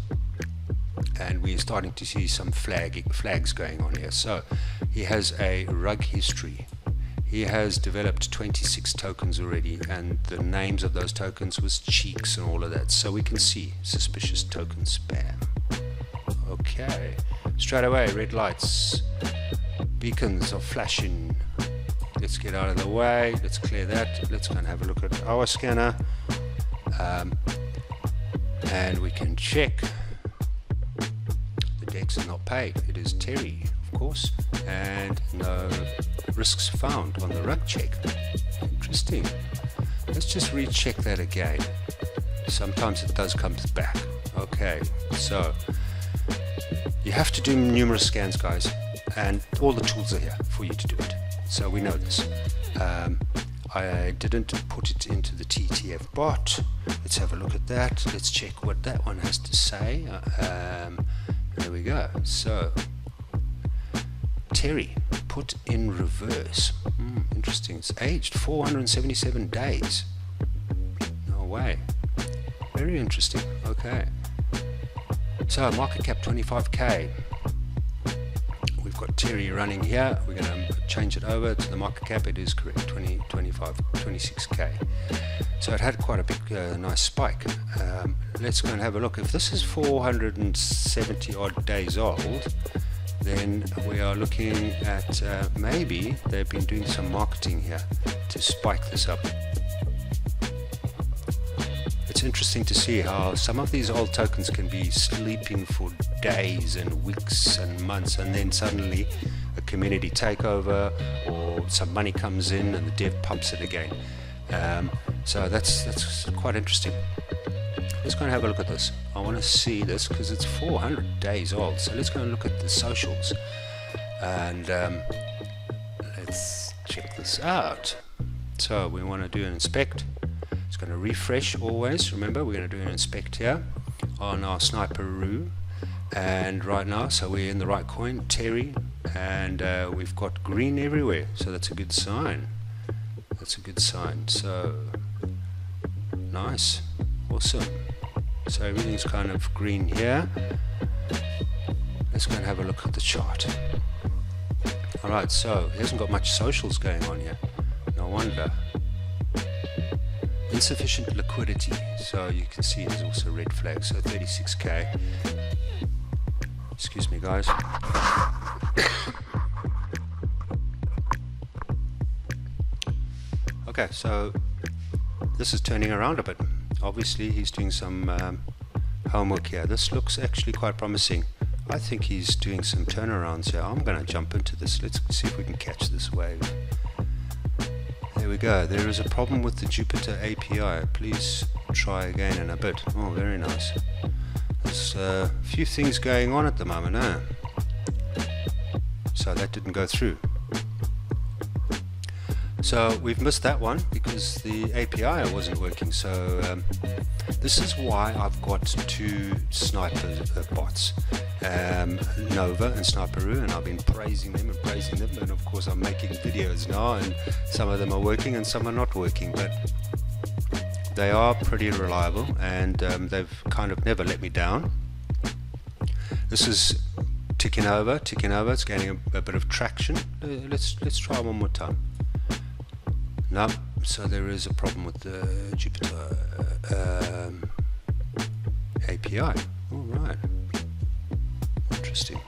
and we're starting to see some flags going on here. So he has a rug history. He has developed 26 tokens already, and the names of those tokens was cheeks and all of that. So we can see suspicious token spam. Okay, straight away, red lights. beacons are flashing. Let's get out of the way. Let's clear that. Let's go and have a look at our scanner. And we can check. The decks are not paid. It is Terry, of course. And no risks found on the rug check. Interesting. Let's just recheck that again. Sometimes it does come back. Okay, so you have to do numerous scans, guys, and all the tools are here for you to do it. So we know this. I didn't put it into the TTF bot. Let's have a look at that. Let's check what that one has to say. There we go. So Terry, put in reverse. Interesting. It's aged 477 days. No way. Very interesting. Okay. So market cap 25k. We've got Terry running here. We're going to change it over to the market cap. It is correct, 26k. So it had quite a big nice spike. Let's go and have a look. If this is 470 odd days old, then we are looking at maybe they've been doing some marketing here to spike this up. It's interesting to see how some of these old tokens can be sleeping for days and weeks and months, and then suddenly a community takeover or some money comes in and the dev pumps it again. So that's quite interesting. Let's go and have a look at this. I want to see this because it's 400 days old. So let's go and look at the socials and let's check this out. So we want to do an inspect. It's going to refresh always. Remember, we're going to do an inspect here on our Sniperro, and right now, so we're in the right coin, Terry, and we've got green everywhere, so that's a good sign. That's a good sign. So nice, awesome. So everything's kind of green here. Let's go and have a look at the chart. Alright, so he hasn't got much socials going on here. No wonder. Insufficient liquidity, so you can see there's also red flag, so 36k. Excuse me, guys. Okay, so this is turning around a bit. Obviously he's doing some homework here. This looks actually quite promising. I think he's doing some turnarounds here. I'm going to jump into this. Let's see if we can catch this wave. There we go. There is a problem with the Jupiter API. Please try again in a bit. Oh, very nice. There's a few things going on at the moment, huh? So that didn't go through. So we've missed that one because the API wasn't working. So this is why I've got two Sniper bots, Nova and Sniperro, and I've been praising them, and of course I'm making videos now, and some of them are working and some are not working, but they are pretty reliable, and they've kind of never let me down. This is ticking over, it's gaining a bit of traction. Let's try one more time. No, so there is a problem with the Jupiter API. Alright, interesting.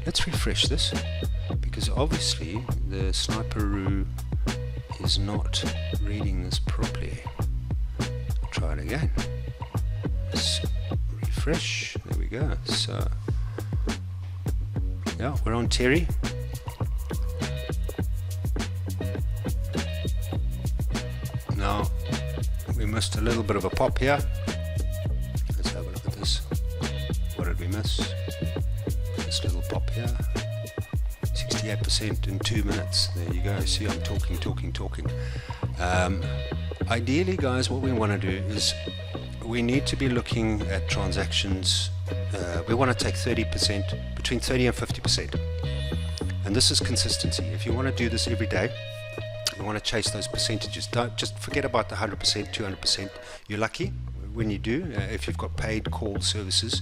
Let's refresh this, because obviously the Sniperro is not reading this properly. Try it again. Let's refresh. There we go. So yeah, we're on Terry. Now we missed a little bit of a pop here. Let's have a look at this. What did we miss? This little pop here. 68% in 2 minutes. There you go. See, I'm talking. Ideally, guys, what we want to do is we need to be looking at transactions. We want to take 30%, between 30 and 50%. And this is consistency. If you want to do this every day, you want to chase those percentages. Don't just forget about the 100%, 200%. You're lucky when you do, if you've got paid call services,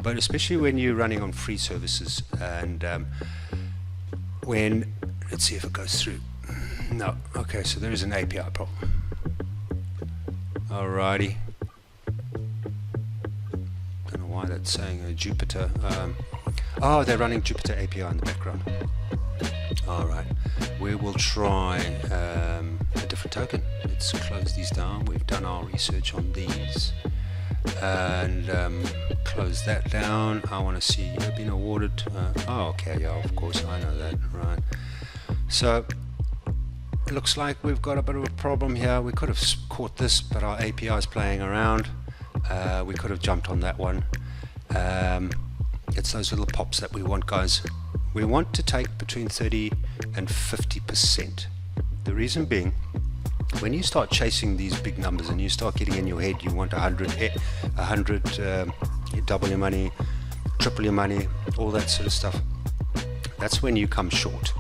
but especially when you're running on free services. And when, let's see if it goes through. No, okay, so there is an API problem. Alrighty. Don't know why that's saying Jupiter. Oh, they're running Jupyter API in the background. Alright, we will try a different token. Let's close these down. We've done our research on these and close that down. I want to see you've been awarded. Oh, okay, yeah, of course, I know that, right? So it looks like we've got a bit of a problem here. We could have caught this, but our API is playing around. We could have jumped on that one. It's those little pops that we want, guys. We want to take between 30 and 50%. The reason being, when you start chasing these big numbers and you start getting in your head, you want 100, you double your money, triple your money, all that sort of stuff. That's when you come short.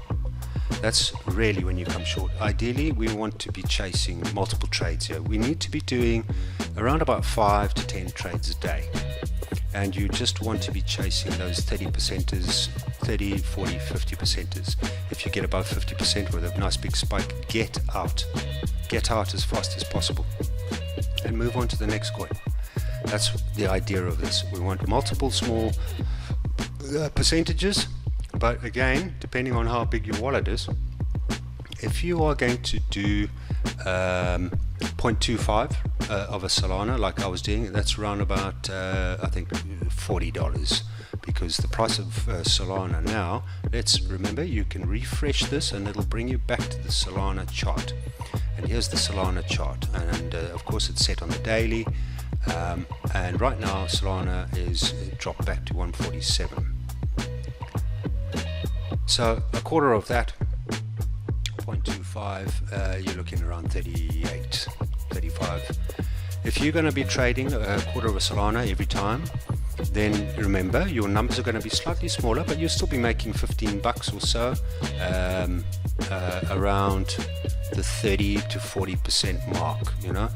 That's really when you come short. Ideally, we want to be chasing multiple trades here. We need to be doing around about 5 to 10 trades a day. And you just want to be chasing those 30%ers, 30, 40, 50%ers. If you get above 50% with a nice big spike, get out. Get out as fast as possible and move on to the next coin. That's the idea of this. We want multiple small percentages, but again, depending on how big your wallet is, if you are going to do 0.25 of a Solana like I was doing, that's around about I think $40, because the price of Solana now, let's remember, you can refresh this and it'll bring you back to the Solana chart. And here's the Solana chart, and of course it's set on the daily, and right now Solana is dropped back to 147. So a quarter of that, 0.25, you're looking around 38, 35. If you're going to be trading a quarter of a Solana every time, then remember your numbers are going to be slightly smaller, but you'll still be making $15 or so, around the 30 to 40% mark, you know.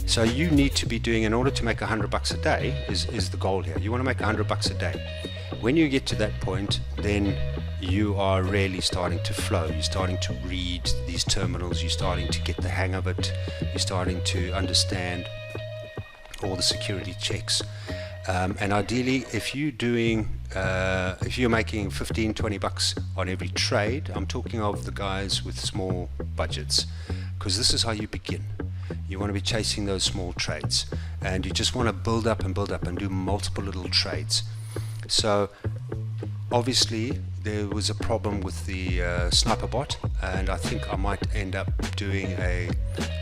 So you need to be doing, in order to make $100 a day is the goal here. You want to make $100 a day. When you get to that point, then you are really starting to flow. You're starting to read these terminals. You're starting to get the hang of it. You're starting to understand all the security checks. And ideally, if you're doing, if you're making 15, 20 bucks on every trade, I'm talking of the guys with small budgets, because this is how you begin. You want to be chasing those small trades, and you just want to build up and do multiple little trades. So obviously there was a problem with the Sniperro Bot, and I think I might end up doing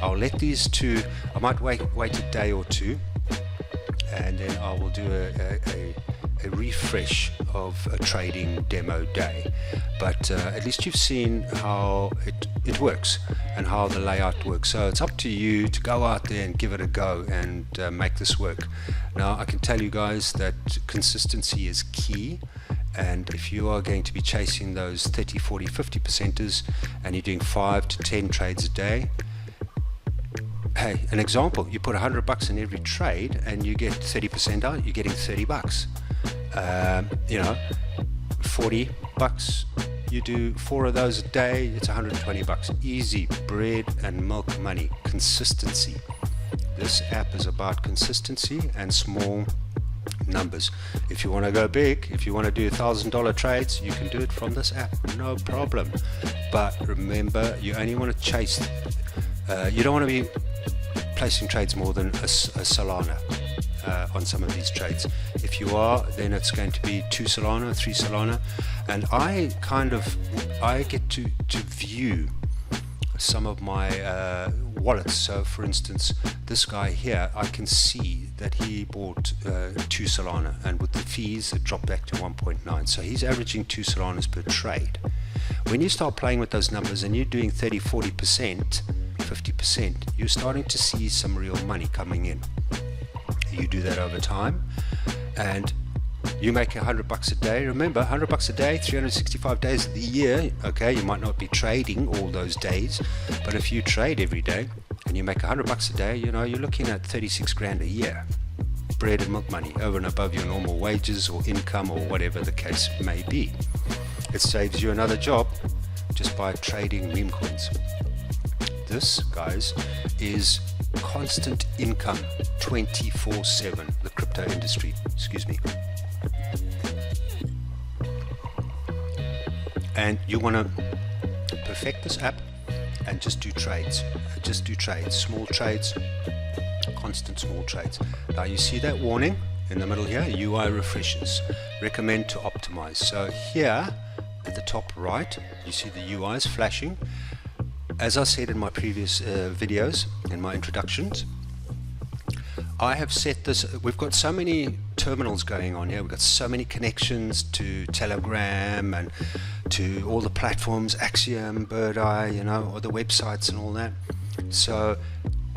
I'll let these two, I might wait a day or two, and then I will do a refresh of a trading demo day. But at least you've seen how it works and how the layout works. So it's up to you to go out there and give it a go and make this work. Now I can tell you guys that consistency is key, and if you are going to be chasing those 30, 40, 50%ers and you're doing 5 to 10 trades a day, hey, an example, you put $100 in every trade and you get 30% out, you're getting $30. You know, $40, you do 4 of those a day, it's $120. Easy bread and milk money. Consistency. This app is about consistency and small numbers. If you want to go big, if you want to do $1,000 trades, you can do it from this app, no problem. But remember, you only want to chase, you don't want to be placing trades more than a Solana on some of these trades. If you are, then it's going to be 2 Solana, 3 Solana, and I get to view some of my wallets. So for instance, this guy here, I can see that he bought 2 Solana, and with the fees it dropped back to 1.9, so he's averaging 2 Solanas per trade. When you start playing with those numbers and you're doing 30, 40%, 50%, you're starting to see some real money coming in. You do that over time and you make $100 a day. Remember, $100 a day, 365 days of the year. Okay, you might not be trading all those days, but if you trade every day and you make $100 a day, you know, you're looking at 36 grand a year, bread and milk money, over and above your normal wages or income or whatever the case may be. It saves you another job just by trading meme coins. This, guys, is constant income 24/7, the crypto industry, excuse me. and you want to perfect this app and just do trades. Small trades, constant small trades. Now you see that warning in the middle here, UI refreshes, recommend to optimize. So here at the top right, you see the UIs flashing. As I said in my previous videos, in my introductions, I have set this, we've got so many terminals going on here, we've got so many connections to Telegram and to all the platforms, Axiom, Bird Eye, you know, or the websites and all that. So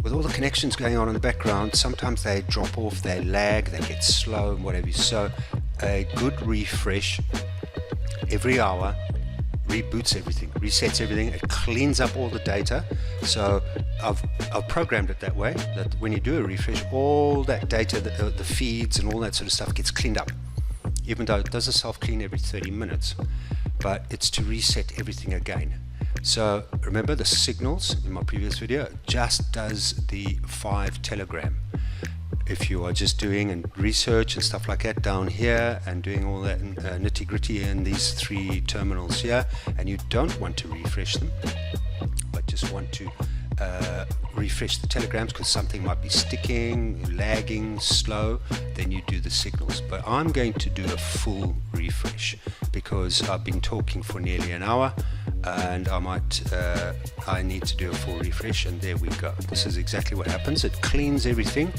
with all the connections going on in the background, sometimes they drop off, they lag, they get slow and whatever. So a good refresh every hour reboots everything, resets everything, it cleans up all the data. So I've programmed it that way, that when you do a refresh, all that data, the feeds and all that sort of stuff gets cleaned up, even though it does a self-clean every 30 minutes. But it's to reset everything again. So remember the signals in my previous video, it just does the 5 Telegram. If you are just doing research and stuff like that down here and doing all that nitty gritty in these 3 terminals here, and you don't want to refresh them but just want to refresh the telegrams because something might be sticking, lagging, slow, then you do the signals. But I'm going to do a full refresh because I've been talking for nearly an hour and I need to do a full refresh, and there we go. This is exactly what happens. It cleans everything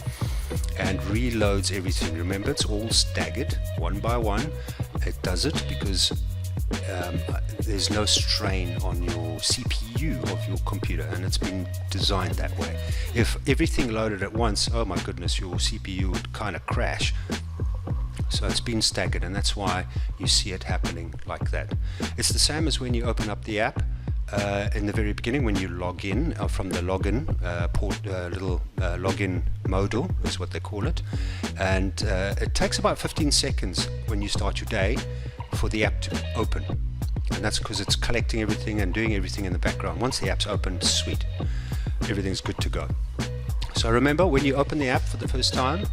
and reloads everything. Remember, it's all staggered one by one. It does it because there's no strain on your CPU of your computer, and it's been designed that way. If everything loaded at once, oh my goodness, your CPU would kind of crash. So it's been staggered, and that's why you see it happening like that. It's the same as when you open up the app in the very beginning when you log in from the login little login modal is what they call it, and it takes about 15 seconds when you start your day for the app to open, and that's because it's collecting everything and doing everything in the background. Once the app's open, sweet, everything's good to go. So remember, when you open the app for the first time,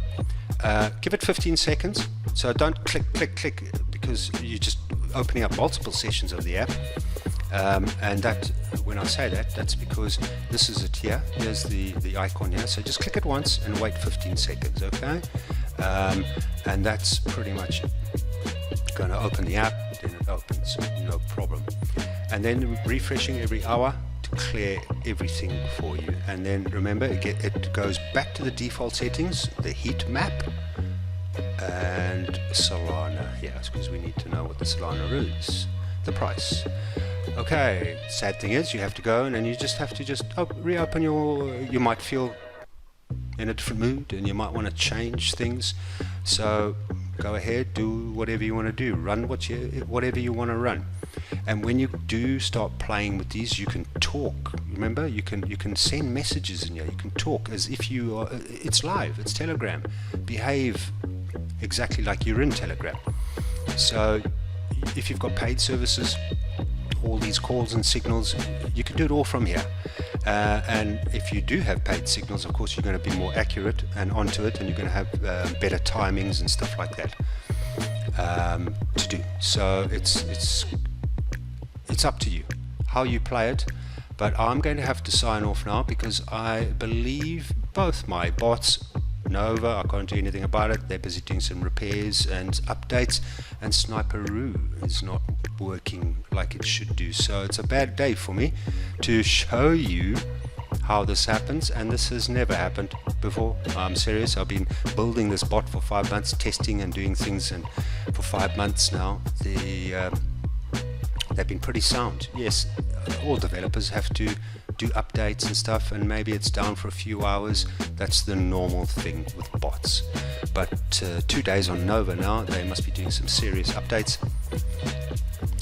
give it 15 seconds. So don't click because you're just opening up multiple sessions of the app, and that, when I say that, that's because this is it here. Here's the icon here. So just click it once and wait 15 seconds, okay? And that's pretty much it. Going to open the app, then it opens, no problem. And then refreshing every hour to clear everything for you. And then remember, it goes back to the default settings, the heat map and Solana. Yes, because we need to know what the Solana is, the price. Okay, sad thing is you have to go and then you just have to reopen you might feel in a different mood and you might want to change things. So go ahead, do whatever you want to do, run whatever you want to run. And when you do start playing with these, you can talk. Remember, you can send messages in here. You can talk as if you are. It's live. It's Telegram. Behave exactly like you're in Telegram. So if you've got paid services, all these calls and signals, you can do it all from here. And if you do have paid signals, of course, you're going to be more accurate and onto it, and you're going to have better timings and stuff like that to do. So it's up to you how you play it. But I'm going to have to sign off now because I believe both my bots, Nova, I can't do anything about it. They're busy doing some repairs and updates, and Sniperro is not working like it should do. So it's a bad day for me to show you how this happens, and this has never happened before. I'm serious. I've been building this bot for 5 months, testing and doing things, and for 5 months now they've been pretty sound. Yes, all developers have to do updates and stuff, and maybe it's down for a few hours. That's the normal thing with bots. But 2 days on Nova now, they must be doing some serious updates.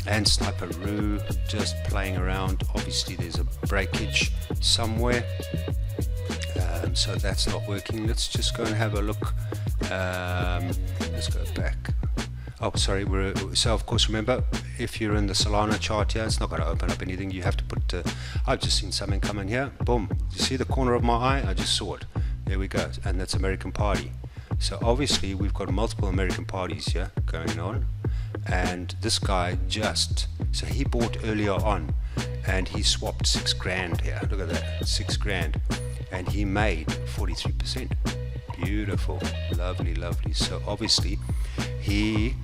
And Sniperro just playing around. Obviously there's a breakage somewhere, so that's not working. Let's just go and have a look. Let's go back. Oh, sorry. So of course, remember, if you're in the Solana chart here, it's not going to open up anything. You have to put. I've just seen something come in here. Boom! You see the corner of my eye? I just saw it. There we go, and that's American Party. So obviously we've got multiple American parties here going on, and this guy so he bought earlier on, and he swapped 6 grand here. Look at that, 6 grand, and he made 43%. Beautiful, lovely, lovely. So obviously he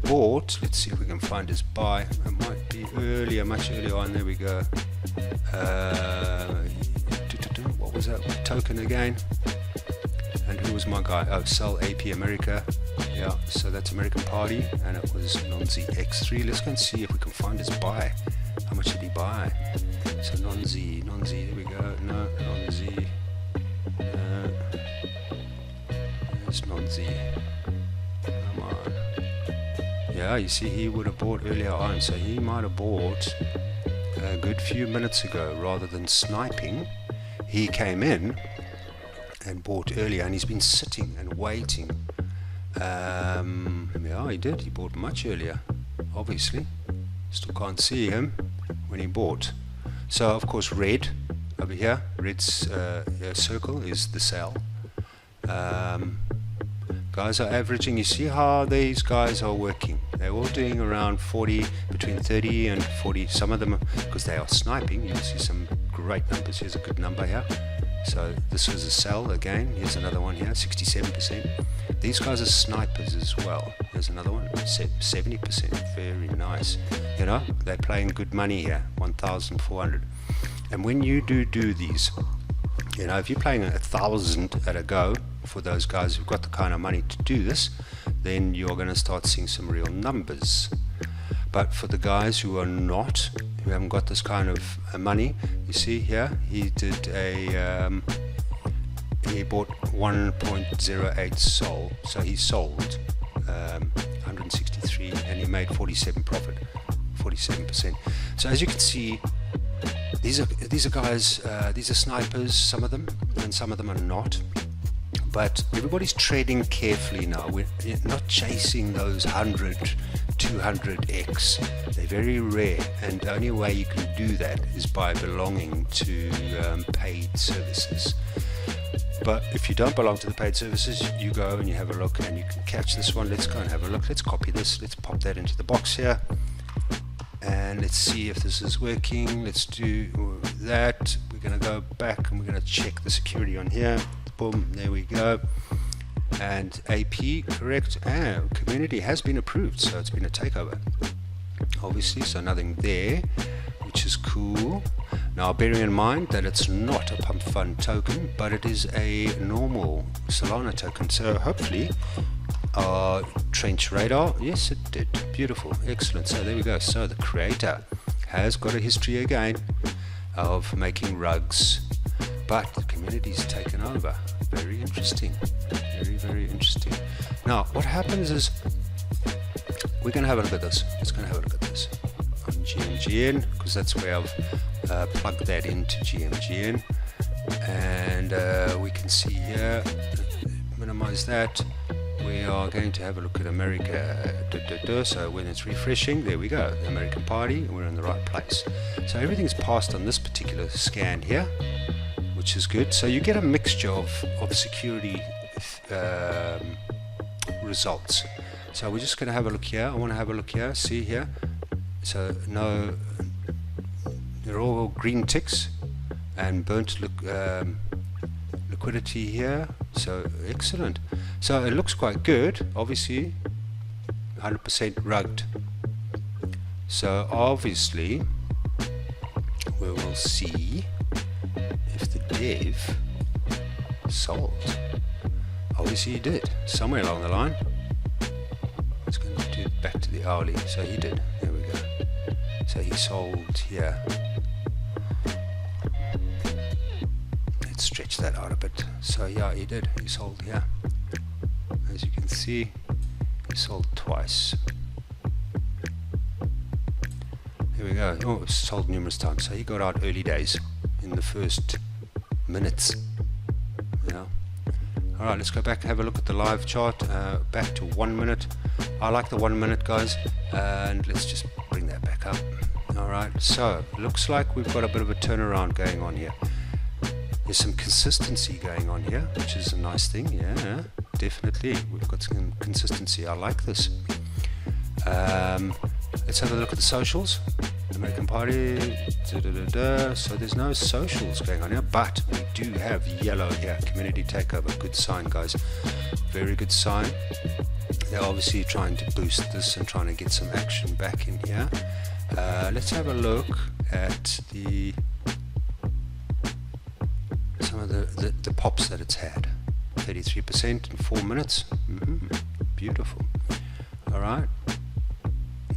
bought, let's see if we can find his buy. It might be earlier, much earlier on. There we go. What was that token again? And who was my guy? Oh, sell AP America. Yeah, so that's American Party, and it was Nonzi X3. Let's go and see if we can find his buy. How much did he buy? So Nonzi, there we go. No, Nonzi. There's Nonzi. Come on. Yeah, you see, he would have bought earlier on, so he might have bought a good few minutes ago. Rather than sniping, he came in and bought earlier, and he's been sitting and waiting. Yeah, he did. He bought much earlier, obviously. Still can't see him when he bought. So of course red over here, red's circle is the sell. Guys are averaging. You see how these guys are working. They're all doing around 40, between 30 and 40. Some of them, because they are sniping, you'll see some great numbers. Here's a good number here. So this was a sell again. Here's another one here, 67%. These guys are snipers as well. Here's another one, 70%. Very nice. You know, they're playing good money here, 1,400. And when you do these, you know, if you're playing 1,000 at a go, for those guys who've got the kind of money to do this, then you're going to start seeing some real numbers. But for the guys who are not, who haven't got this kind of money, you see here, he did he bought 1.08 sold, so he sold 163, and he made 47 profit, 47%. So as you can see, these are guys, these are snipers, some of them, and some of them are not. But everybody's trading carefully now. We're not chasing those 100, 200x. They're very rare, and the only way you can do that is by belonging to paid services. But if you don't belong to the paid services, you go and you have a look, and you can catch this one. Let's go and have a look. Let's copy this. Let's pop that into the box here, and let's see if this is working. Let's do that. We're going to go back and we're going to check the security on here. Boom, there we go. And AP, correct. And community has been approved, so it's been a takeover, obviously, so nothing there, which is cool. Now bearing in mind that it's not a pump fund token, but it is a normal Solana token, so hopefully trench radar, yes it did, beautiful, excellent. So there we go. So the creator has got a history again of making rugs, but the community's taken over. Very interesting, very, very interesting. Now what happens is, we're going to have a look at this. Let's go and have a look at this on GMGN, because that's where I've plugged that into GMGN, and we can see here, minimize that. We are going to have a look at America. So when it's refreshing, there we go, the American Party, we're in the right place. So everything's passed on this particular scan here, which is good. So you get a mixture of security results. So we're just going to have a look here. I want to have a look here, see here. So no, they're all green ticks, and burnt liquidity here. So excellent. So it looks quite good, obviously 100% rugged. So obviously we will see if the dev sold. Obviously he did, somewhere along the line. Let's go and do it back to the hourly. So he did, there we go. So he sold here. Let's stretch that out a bit. So yeah, he did, he sold here. As you can see, he sold twice. Here we go. Oh, sold numerous times. So he got out early days, in the first minutes. Yeah. All right, let's go back and have a look at the live chart. Back to 1 minute. I like the 1 minute, guys, and let's just bring that back up. All right. So looks like we've got a bit of a turnaround going on here. there's some consistency going on here, which is a nice thing. Yeah, definitely we've got some consistency. I like this. Let's have a look at the socials. American Party, so there's no socials going on here, but we do have yellow here, community takeover. Good sign, guys, very good sign. They're obviously trying to boost this and trying to get some action back in here. Let's have a look at some of the pops that it's had. 33% in 4 minutes. Beautiful. All right,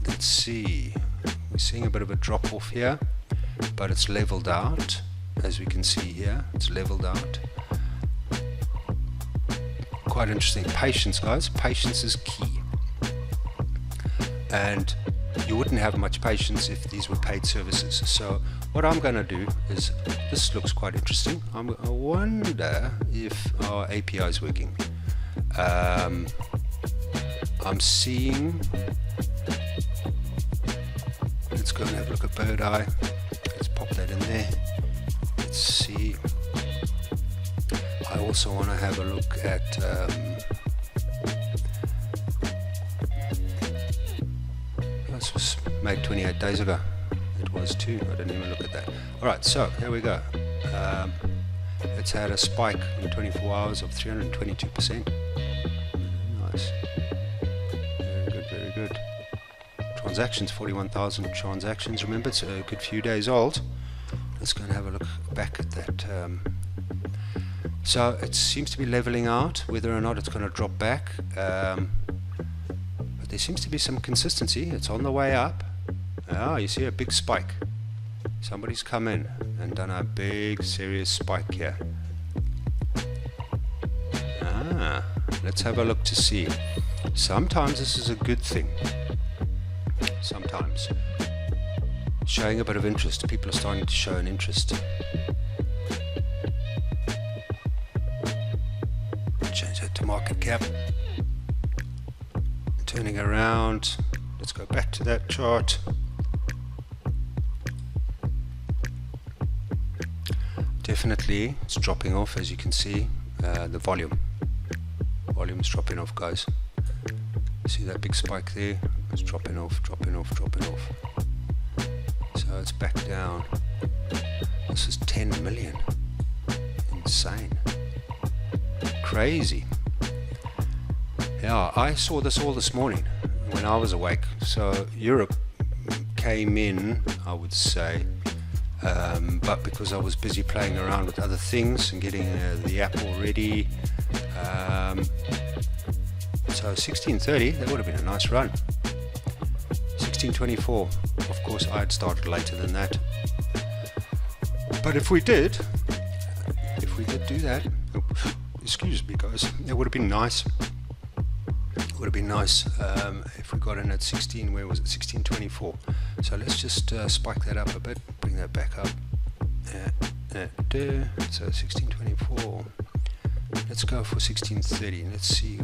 let's see. We're seeing a bit of a drop off here, but it's leveled out. As we can see here, it's leveled out. Quite interesting. Patience, guys. Patience is key. And you wouldn't have much patience if these were paid services. So what I'm going to do is, this looks quite interesting. I wonder if our API is working. I'm seeing, let's go and have a look at Bird Eye. Let's pop that in there. Let's see. I also want to have a look at this was made 28 days ago. It was too. I didn't even look at that. Alright, so here we go. It's had a spike in 24 hours of 322%. Nice. Very good, very good. Transactions, 41,000 transactions. Remember, it's a good few days old. Let's go and have a look back at that. So it seems to be leveling out. Whether or not it's going to drop back, but there seems to be some consistency. It's on the way up. You see a big spike. Somebody's come in and done a big serious spike here. Let's have a look to see. Sometimes this is a good thing. Sometimes showing a bit of interest. People are starting to show an interest. Change that to market cap. Turning around. Let's go back to that chart. Definitely it's dropping off, as you can see. The volume's dropping off, guys. See that big spike there? It's dropping off, dropping off, dropping off. So it's back down. This is 10 million. Insane. Crazy. Yeah, I saw this all this morning when I was awake. So Europe came in, I would say, but because I was busy playing around with other things and getting the app all ready. So 1630, that would have been a nice run. 1624, of course I had started later than that. But if we did do that, excuse me guys, it would have been nice. It would have been nice if we got in at 16, where was it, 1624. So let's just spike that up a bit, bring that back up. So 1624. Let's go for 1630. Let's see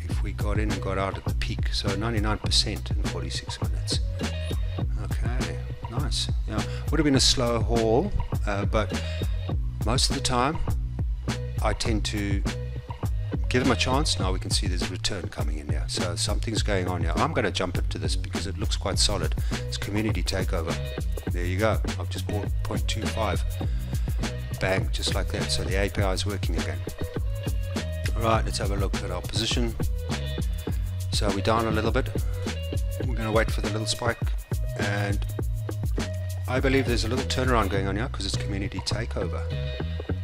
if we got in and got out at the peak. So 99% in 46 minutes. Okay, nice. Yeah, would have been a slow haul, but most of the time I tend to give them a chance. Now we can see there's a return coming in here. So something's going on here. I'm going to jump into this because it looks quite solid. It's community takeover. There you go. I've just bought 0.25. Bang, just like that. So the API is working again. Alright, let's have a look at our position. So we're down a little bit. We're going to wait for the little spike, and I believe there's a little turnaround going on here because it's community takeover,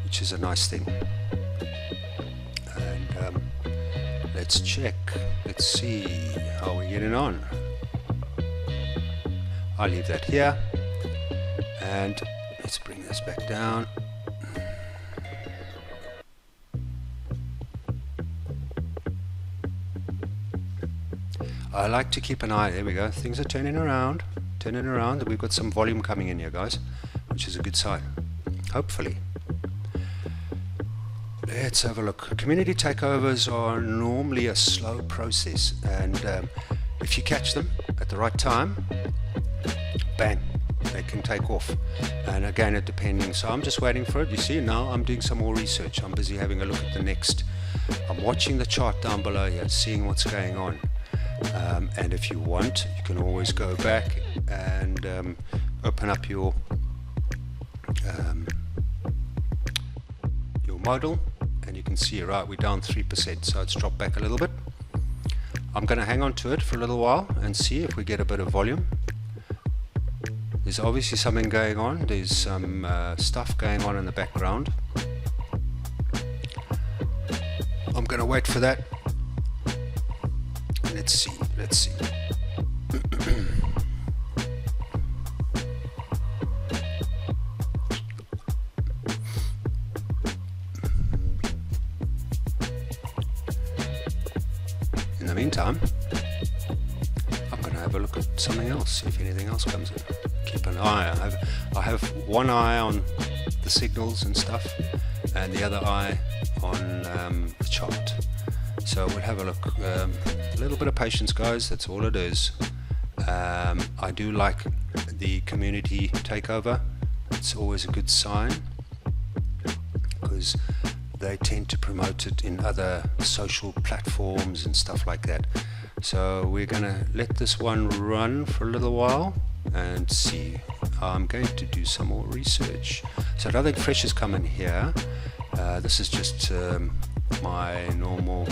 which is a nice thing. And let's check. Let's see how we're getting on. I'll leave that here, and let's bring this back down. I like to keep an eye. There we go. Things are turning around. We've got some volume coming in here, guys, which is a good sign. Hopefully. Let's have a look. Community takeovers are normally a slow process, and if you catch them at the right time, bang, they can take off. And again, it depending. So I'm just waiting for it. You see, now I'm doing some more research. I'm busy having a look at the next. I'm watching the chart down below here, seeing what's going on. And if you want, you can always go back and open up your model, and you can see, right, we're down 3%, so it's dropped back a little bit. I'm going to hang on to it for a little while and see if we get a bit of volume. There's obviously something going on. There's some stuff going on in the background. I'm going to wait for that. Let's see. In the meantime, I'm going to have a look at something else, see if anything else comes in. Keep an eye. I have one eye on the signals and stuff, and the other eye on the chart. So we'll have a look. A little bit of patience, guys. That's all it is. I do like the community takeover. It's always a good sign because they tend to promote it in other social platforms and stuff like that. So we're going to let this one run for a little while and see. I'm going to do some more research. So nothing fresh has come in here. This is just my normal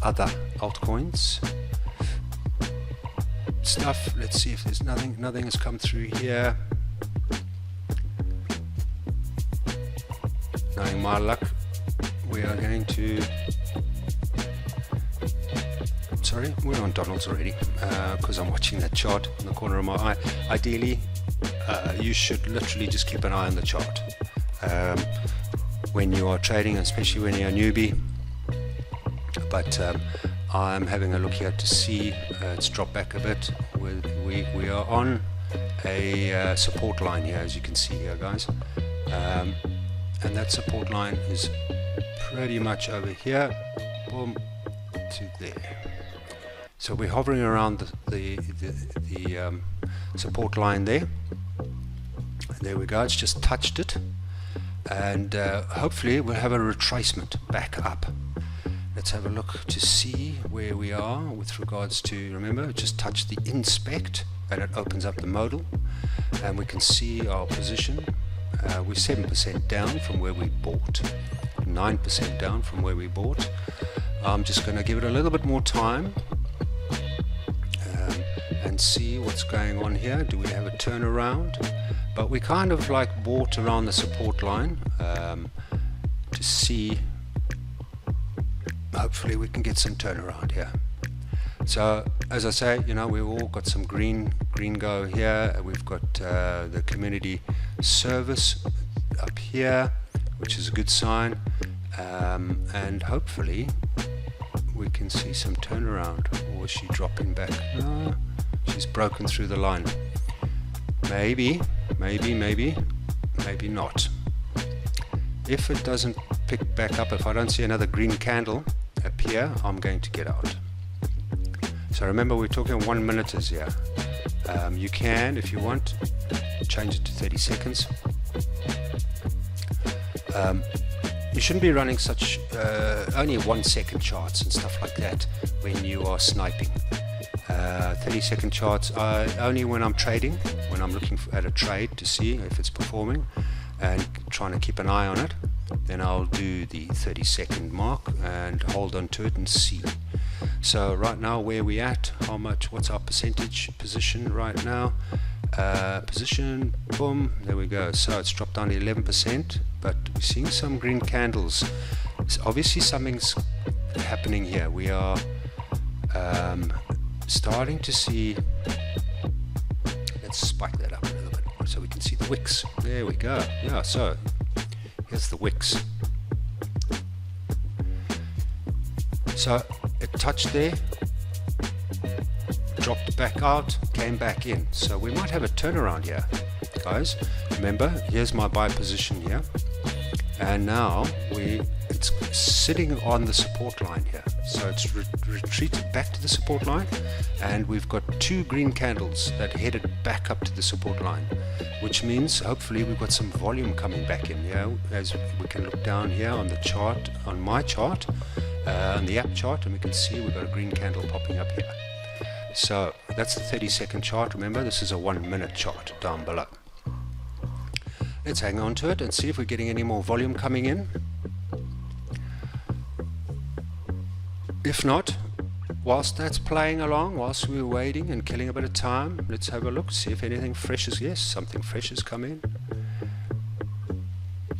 other altcoins stuff. Let's see if there's nothing has come through here. Knowing my luck, we are going to, sorry, we're on Donald's already because I'm watching that chart in the corner of my eye. Ideally, you should literally just keep an eye on the chart when you are trading, especially when you're a newbie. But I'm having a look here to see it's dropped back a bit. We are on a support line here, as you can see here, guys, and that support line is pretty much over here, boom, to there. So we're hovering around the support line there. There we go, it's just touched it, and hopefully we'll have a retracement back up. Let's have a look to see where we are with regards to, remember, just touch the inspect and it opens up the modal, and we can see our position. We're 7% down from where we bought, 9% down from where we bought. I'm just going to give it a little bit more time and see what's going on here. Do we have a turnaround? But we kind of like bought around the support line to see. Hopefully we can get some turnaround here. So as I say, you know, we've all got some green go here. We've got the community service up here, which is a good sign, and hopefully we can see some turnaround. Or is she dropping back? No, she's broken through the line. Maybe not. If it doesn't pick back up, if I don't see another green candle appear, I'm going to get out. So remember, we're talking 1 minutes here. You can, if you want, change it to 30 seconds. You shouldn't be running such only 1 second charts and stuff like that when you are sniping. 30-second charts only when I'm trading, when I'm looking at a trade to see if it's performing and trying to keep an eye on it. Then I'll do the 30-second mark and hold on to it and see. So right now, where we at, how much, what's our percentage position right now? Position, boom, there we go. So it's dropped down to 11%, but we're seeing some green candles. So obviously something's happening here. We are starting to see, let's spike that up a little bit so we can see the wicks. There we go. Yeah, so here's the wicks. So it touched there, dropped back out, came back in. So we might have a turnaround here, guys. Remember, here's my buy position here, and now it's sitting on the support line here, so it's retreated back to the support line, and we've got two green candles that headed back up to the support line, which means hopefully we've got some volume coming back in here. As we can look down here on the chart, on my chart, on the app chart, and we can see we've got a green candle popping up here. So that's the 30-second chart. Remember, this is a 1-minute chart down below. Let's hang on to it and see if we're getting any more volume coming in. If not, whilst that's playing along, whilst we're waiting and killing a bit of time, let's have a look, see if anything fresh is, yes, something fresh has come in.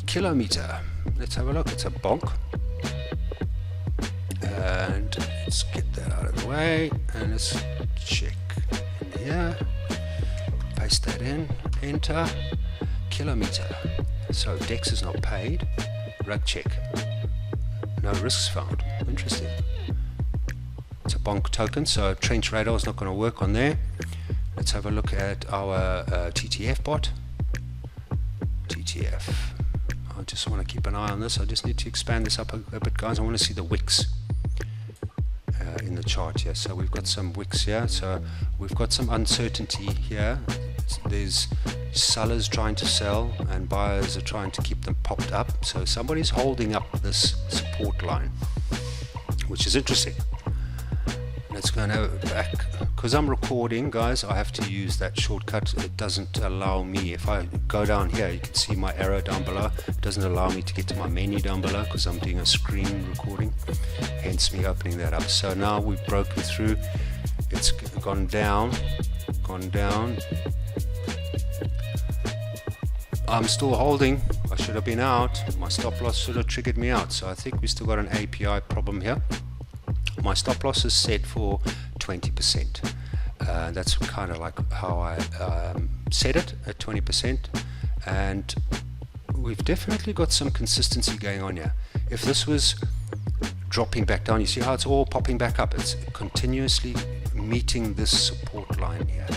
Kilometer, let's have a look, it's a bonk. And let's get that out of the way, and let's check in here, paste that in, enter, kilometer. So Dex is not paid, rug check, no risks found, interesting. It's a bonk token, so trench radar is not going to work on there. Let's have a look at our TTF bot. TTF. I just want to keep an eye on this. I just need to expand this up a bit, guys. I want to see the wicks in the chart here. So we've got some wicks here. So we've got some uncertainty here. There's sellers trying to sell and buyers are trying to keep them popped up. So somebody's holding up this support line, which is interesting. Let's go now back, because I'm recording, guys. I have to use that shortcut. It doesn't allow me, if I go down here, you can see my arrow down below. It doesn't allow me to get to my menu down below because I'm doing a screen recording, hence me opening that up. So now we've broken through. It's gone down. I'm still holding. I should have been out. My stop loss should have triggered me out. So I think we still got an API problem here. My stop loss is set for 20%. That's kind of like how I set it at 20%, and we've definitely got some consistency going on here. If this was dropping back down, you see how it's all popping back up. It's continuously meeting this support line here.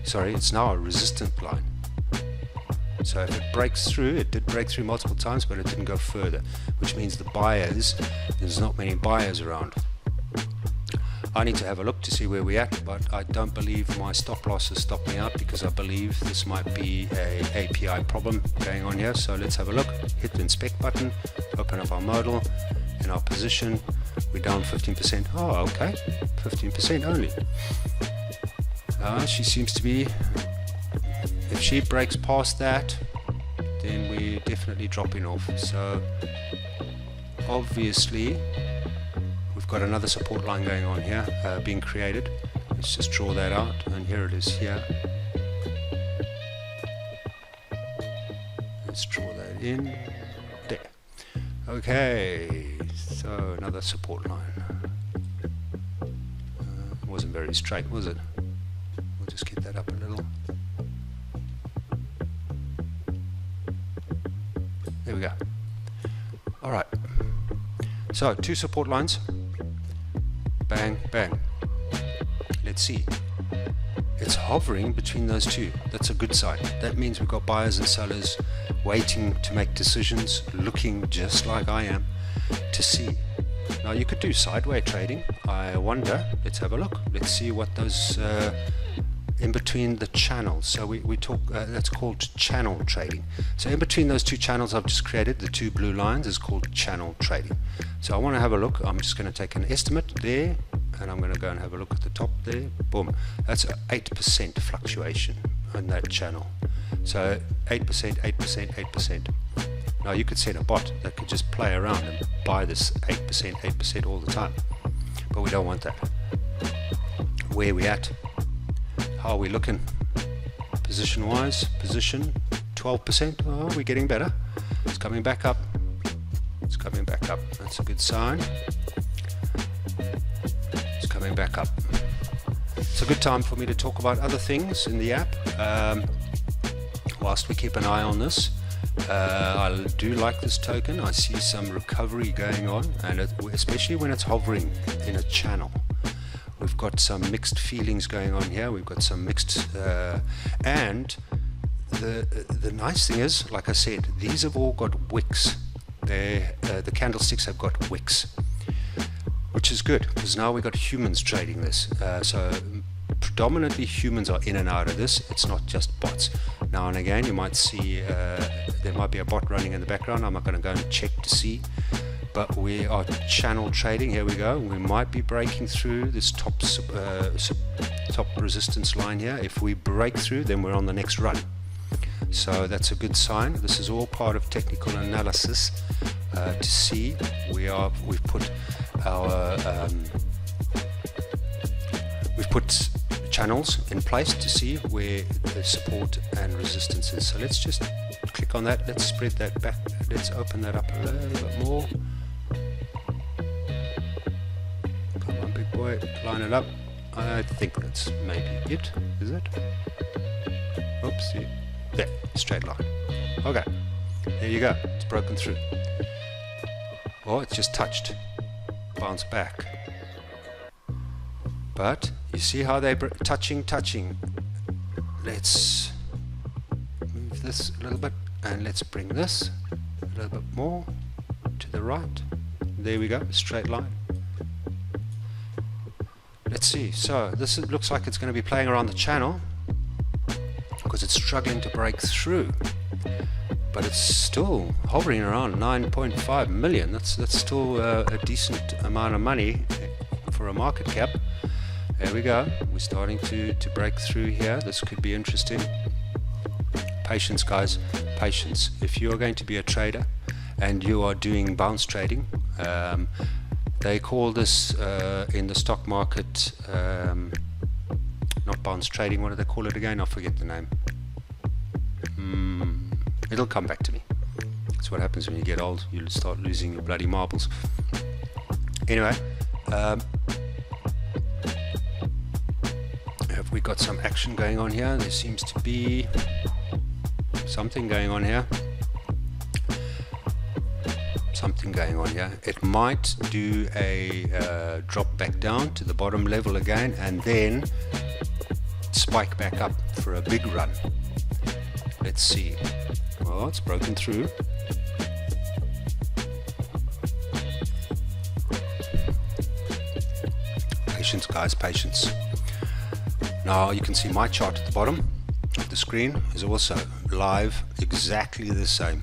Sorry, it's now a resistant line. So if it breaks through, it did break through multiple times, but it didn't go further, which means the buyers, there's not many buyers around. I need to have a look to see where we're at, but I don't believe my stop loss has stopped me out, because I believe this might be a API problem going on here. So let's have a look, hit the inspect button, open up our model, in our position, we're down 15%. Oh, okay, 15% only. She seems to be, if she breaks past that, then we're definitely dropping off. So obviously we've got another support line going on here, being created. Let's just draw that out, and here it is here. Let's draw that in there. Okay, so another support line. Wasn't very straight, was it? We'll just get that up a little. There we go. All right. So two support lines. Bang, bang. Let's see. It's hovering between those two. That's a good sign. That means we've got buyers and sellers waiting to make decisions, looking just like I am to see. Now you could do sideways trading. I wonder. Let's have a look. Let's see what those in between the channels. So we talk, that's called channel trading. So in between those two channels I've just created, the two blue lines, is called channel trading. So I want to have a look. I'm just going to take an estimate there, and I'm going to go and have a look at the top there. Boom. That's an 8% fluctuation on that channel. So 8%, 8%, 8%. Now you could set a bot that could just play around and buy this 8%, 8% all the time. But we don't want that. Where are we at? How are we looking? Position wise, position 12%. Oh, we're getting better. It's coming back up. It's coming back up. That's a good sign. It's coming back up. It's a good time for me to talk about other things in the app whilst we keep an eye on this. I do like this token. I see some recovery going on, and especially when it's hovering in a channel. We've got some mixed feelings going on here. We've got some mixed and the nice thing is, like I said, these have all got wicks. The candlesticks have got wicks, which is good because now we've got humans trading this. So predominantly humans are in and out of this. It's not just bots. Now and again you might see there might be a bot running in the background. I'm not going to go and check to see, but we are channel trading. Here we go. We might be breaking through this top resistance line here. If we break through, then we're on the next run. So that's a good sign. This is all part of technical analysis to see. We've put our channels in place to see where the support and resistance is. So let's just click on that. Let's spread that back. Let's open that up a little bit more. Come on, big boy, line it up. I think that's maybe it. Is it? Oopsie. There, straight line. Okay, there you go. It's broken through. Oh, it's just touched. Bounce back. But you see how they're touching. Let's move this a little bit, and let's bring this a little bit more to the right. There we go, straight line. Let's see. So this looks like it's going to be playing around the channel because it's struggling to break through, but it's still hovering around 9.5 million. That's still a decent amount of money for a market cap. There we go. We're starting to break through here. This could be interesting. Patience, guys. Patience. If you're going to be a trader and you are doing bounce trading, they call this in the stock market not bounce trading. What do they call it again? I forget the name. It'll come back to me. That's what happens when you get old. You'll start losing your bloody marbles. Anyway, have we got some action going on here? There seems to be something going on here. Something going on here. It might do a drop back down to the bottom level again and then spike back up for a big run. Let's see. Well, it's broken through. Patience, guys, patience. Now you can see my chart at the bottom of the screen is also live, exactly the same.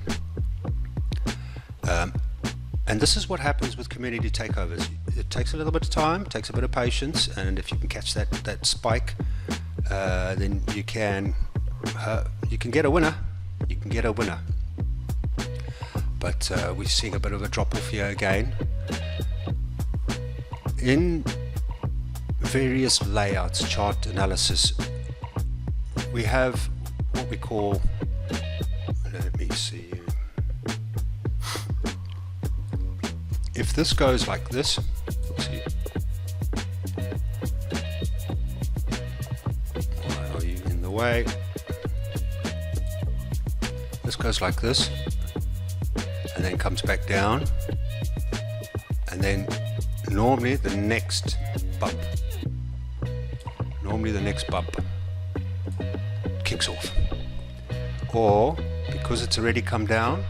And this is what happens with community takeovers. It takes a little bit of time, takes a bit of patience, and if you can catch that spike, then you can get a winner. You can get a winner. But we're seeing a bit of a drop off here again. In various layouts, chart analysis, we have what we call, let me see, if this goes like this, see, why are you in the way? This goes like this and then comes back down, and then normally the next bump kicks off, or because it's already come down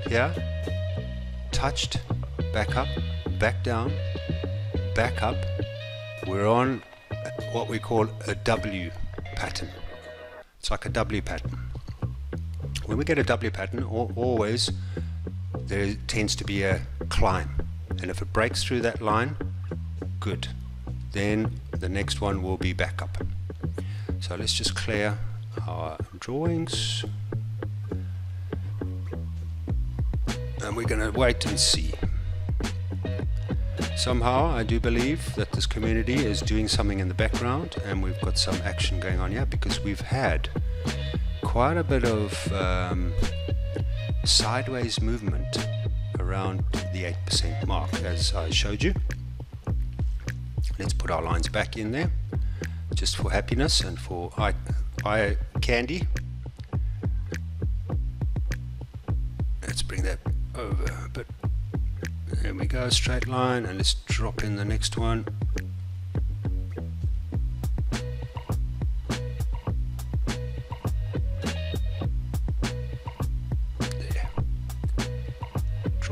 here, touched, back up, back down, back up, we're on what we call a W pattern. It's like a W pattern. When we get a W pattern, always there tends to be a climb, and if it breaks through that line, good, then the next one will be back up. So let's just clear our drawings, and we're going to wait and see. Somehow I do believe that this community is doing something in the background, and we've got some action going on here because we've had quite a bit of sideways movement around the 8% mark, as I showed you. Let's put our lines back in there just for happiness and for eye candy. Let's bring that over a bit. There we go, straight line, and let's drop in the next one.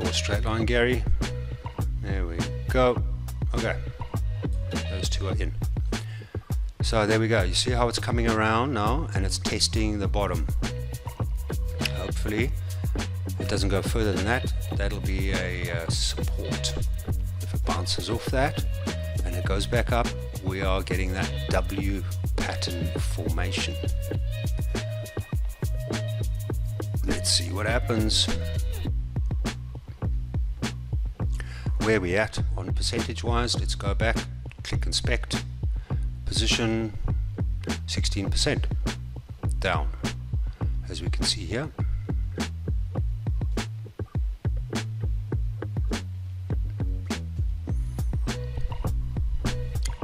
Draw a straight line, Gary. There we go. Okay, those two are in. So there we go. You see how it's coming around now, and it's testing the bottom. Hopefully it doesn't go further than that. That'll be a support. If it bounces off that and it goes back up, we are getting that W pattern formation. Let's see what happens. Where we at on percentage wise? Let's go back, click inspect, position 16% down, as we can see here.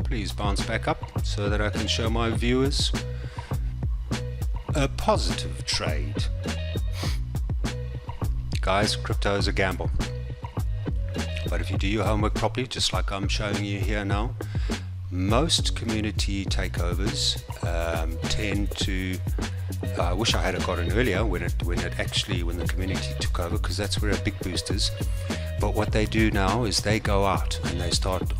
Please bounce back up so that I can show my viewers a positive trade. Guys, crypto is a gamble. But if you do your homework properly, just like I'm showing you here now, most community takeovers tend to. I wish I had gotten earlier when the community took over, because that's where a big boost is. But what they do now is they go out and they start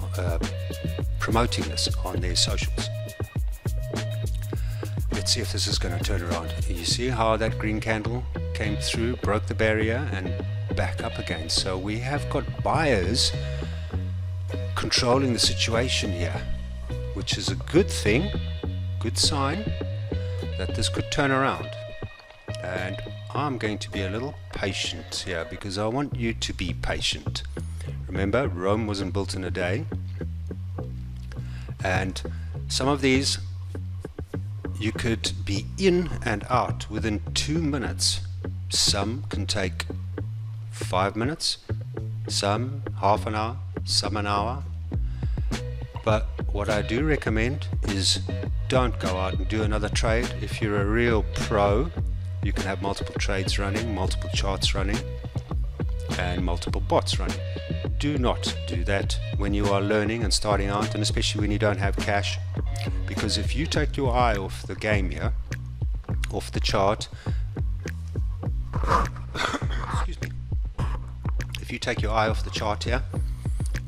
promoting this on their socials. Let's see if this is going to turn around. You see how that green candle came through, broke the barrier, and back up again. So we have got buyers controlling the situation here, which is a good thing, good sign that this could turn around. And I'm going to be a little patient here, because I want you to be patient. Remember, Rome wasn't built in a day, and some of these you could be in and out within 2 minutes. Some can take 5 minutes, some half an hour, some an hour. But what I do recommend is don't go out and do another trade. If you're a real pro, you can have multiple trades running, multiple charts running, and multiple bots running. Do not do that when you are learning and starting out, and especially when you don't have cash, because if you take your eye off the game here, off the chart, excuse me, if you take your eye off the chart here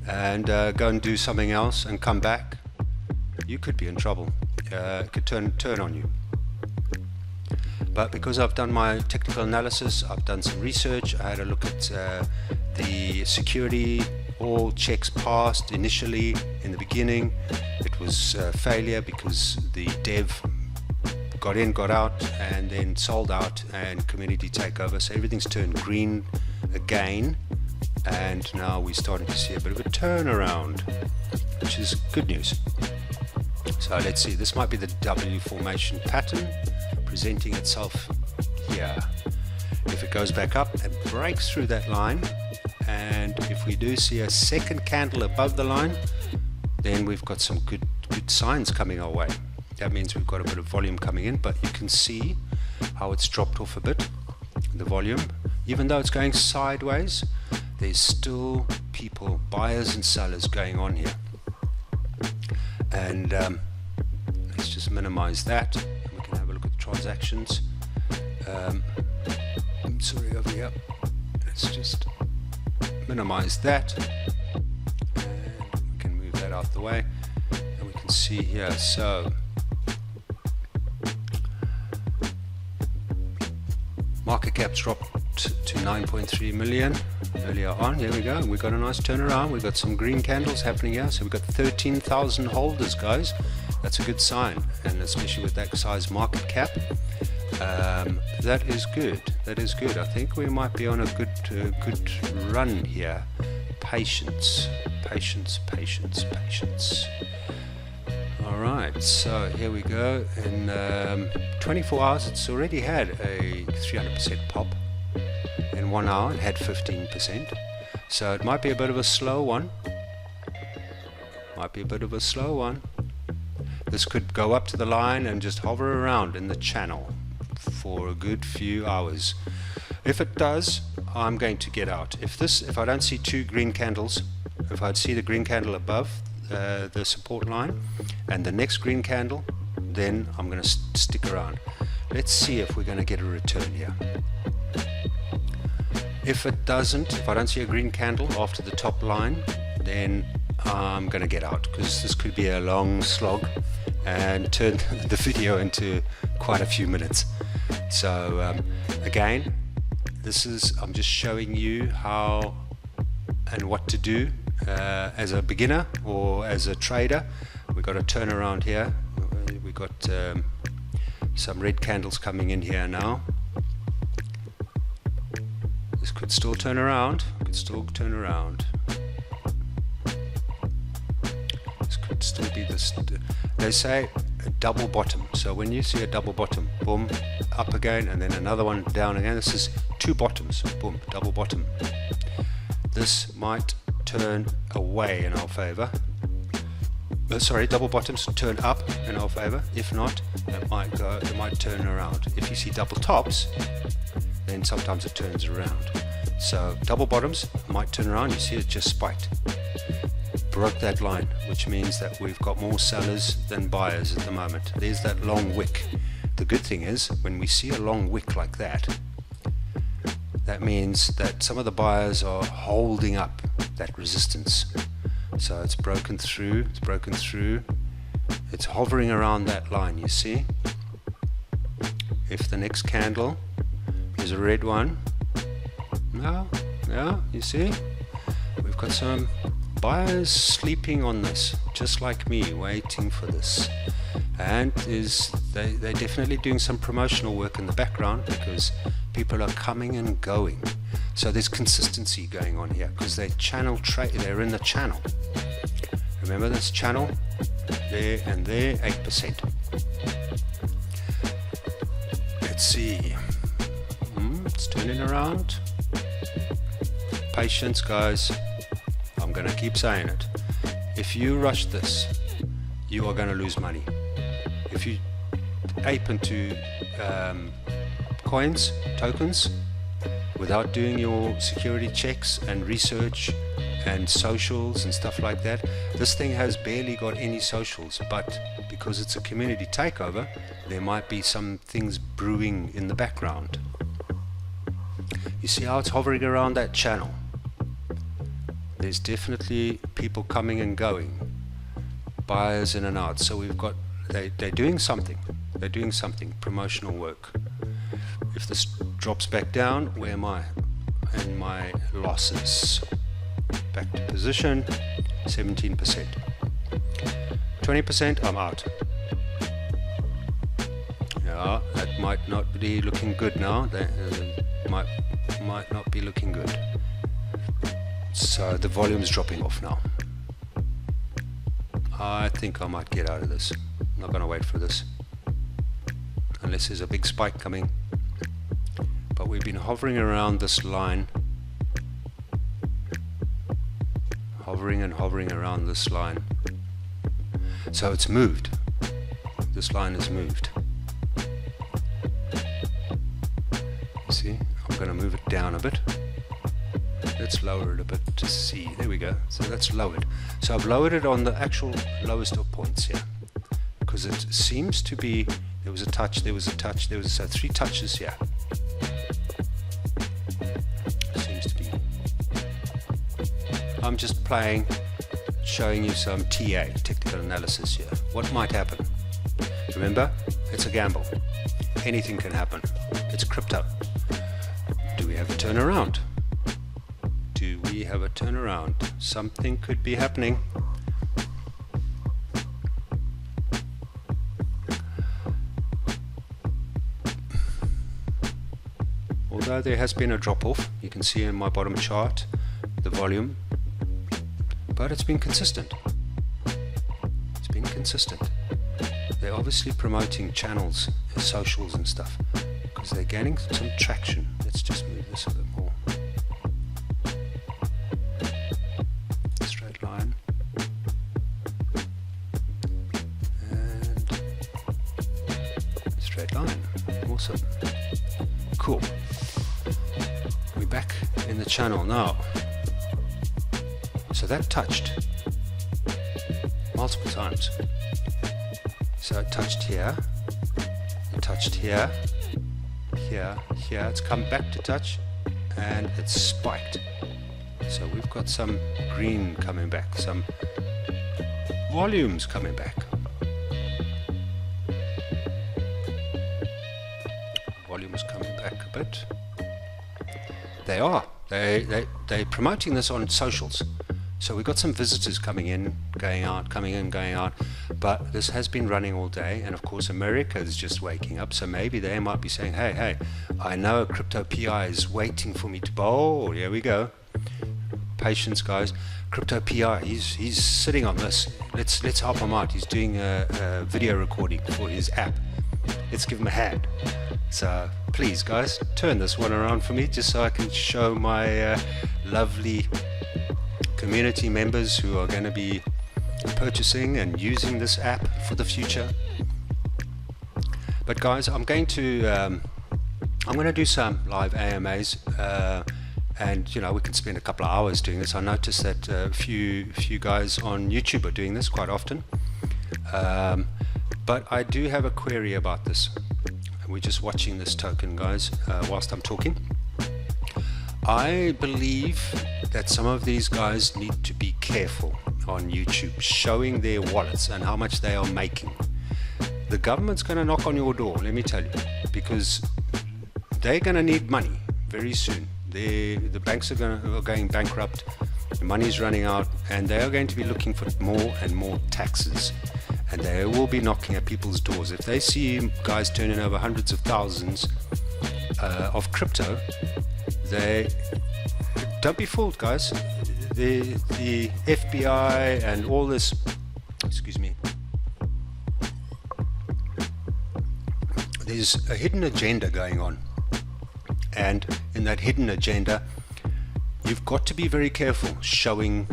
and go and do something else and come back, you could be in trouble. It could turn on you. But because I've done my technical analysis, I've done some research, I had a look at the security, all checks passed initially. In the beginning it was failure because the dev got in, got out, and then sold out, and community takeover, so everything's turned green again, and now we're starting to see a bit of a turnaround, which is good news. So let's see, this might be the W formation pattern presenting itself here. If it goes back up and breaks through that line, and if we do see a second candle above the line, then we've got some good signs coming our way. That means we've got a bit of volume coming in, but you can see how it's dropped off a bit, the volume. Even though it's going sideways, there's still people, buyers and sellers, going on here. And let's just minimize that, and we can have a look at the transactions. Sorry, over here. Let's just minimize that, and we can move that out the way, and we can see here. So market cap's dropped to 9.3 million earlier on. Here we go, we've got a nice turnaround, we've got some green candles happening here, so we've got 13,000 holders, guys. That's a good sign, and especially with that size market cap, that is good. That is good. I think we might be on a good run here. Patience, patience, patience, patience. Alright, so here we go. In 24 hours it's already had a 300% pop. In 1 hour it had 15%. So it might be a bit of a slow one. Might be a bit of a slow one. This could go up to the line and just hover around in the channel for a good few hours. If it does, I'm going to get out. If I don't see two green candles, if I see the green candle above the support line and the next green candle, then I'm going to stick around. Let's see if we're going to get a return here. If it doesn't, if I don't see a green candle after the top line, then I'm going to get out, because this could be a long slog and turn the video into quite a few minutes. So again, I'm just showing you how and what to do as a beginner or as a trader. We've got a turnaround here. We've got some red candles coming in here now. This could still turn around. This could still be this. They say a double bottom. So when you see a double bottom, boom, up again, and then another one down again. This is two bottoms. Boom, double bottom. This might turn away in our favor. Sorry, double bottoms turn up in our favor. If not, it might turn around. If you see double tops, then sometimes it turns around. So double bottoms might turn around. You see it just spiked, broke that line, which means that we've got more sellers than buyers at the moment. There's that long wick. The good thing is, when we see a long wick like that, that means that some of the buyers are holding up that resistance. So it's broken through, it's hovering around that line, you see. If the next candle is a red one, yeah, you see, we've got some buyers sleeping on this, just like me, waiting for this. And they're definitely doing some promotional work in the background, because people are coming and going. So there's consistency going on here, because they're they're in the channel. Remember this channel? There and there, 8%. Let's see. It's turning around. Patience, guys. I'm going to keep saying it. If you rush this, you are going to lose money. If you ape into coins, tokens, without doing your security checks and research and socials and stuff like that, this thing has barely got any socials, but because it's a community takeover, there might be some things brewing in the background. You see how it's hovering around that channel? There's definitely people coming and going, buyers in and out. So we've got, they're doing something. They're doing something, promotional work. If this drops back down, where am I? And my losses. Back to position, 17%. 20%, I'm out. Yeah, that might not be looking good now. That might not be looking good. So the volume's dropping off now. I think I might get out of this. I'm not going to wait for this, unless there's a big spike coming. But we've been hovering around this line, hovering and hovering around this line. So it's moved. This line has moved. See, I'm going to move it down a bit. Let's lower it a bit to see. There we go. So that's lowered. So I've lowered it on the actual lowest of points here, because it seems to be, there was a touch, there was a touch, there was three touches here. Seems to be. I'm just playing, showing you some TA, technical analysis here. What might happen? Remember, it's a gamble. Anything can happen. It's crypto. Do we have a turnaround? Do we have a turnaround? Something could be happening. Although there has been a drop off, you can see in my bottom chart the volume, but it's been consistent. It's been consistent. They're obviously promoting channels, socials and stuff, because they're gaining some traction. Let's just move this a bit more. Straight line. And straight line. Awesome. Cool. We're back in the channel now. So that touched multiple times. So it touched here, it touched here, here, here. It's come back to touch, and it's spiked. So we've got some green coming back, some volumes coming back. Volumes coming back a bit. They're promoting this on socials. So we've got some visitors coming in, going out, coming in, going out. But this has been running all day, and of course America is just waking up. So maybe they might be saying, hey, I know Crypto PI is waiting for me to bowl. Here we go. Patience, guys. Crypto PI, he's sitting on this. Let's help him out. He's doing a video recording for his app. Let's give him a hand. So please, guys, turn this one around for me, just so I can show my lovely community members who are going to be purchasing and using this app for the future. But guys, I'm going to do some live AMAs, and you know, we can spend a couple of hours doing this. I noticed that a few guys on YouTube are doing this quite often, but I do have a query about this. We're just watching this token, guys, whilst I'm talking. I believe that some of these guys need to be careful on YouTube, showing their wallets and how much they are making. The government's going to knock on your door, let me tell you, because they're going to need money very soon. The banks are going bankrupt, the money's running out, and they are going to be looking for more and more taxes. And they will be knocking at people's doors. If they see guys turning over hundreds of thousands of crypto, they don't be fooled, guys. The FBI and all this, excuse me, there's a hidden agenda going on, and in that hidden agenda you've got to be very careful showing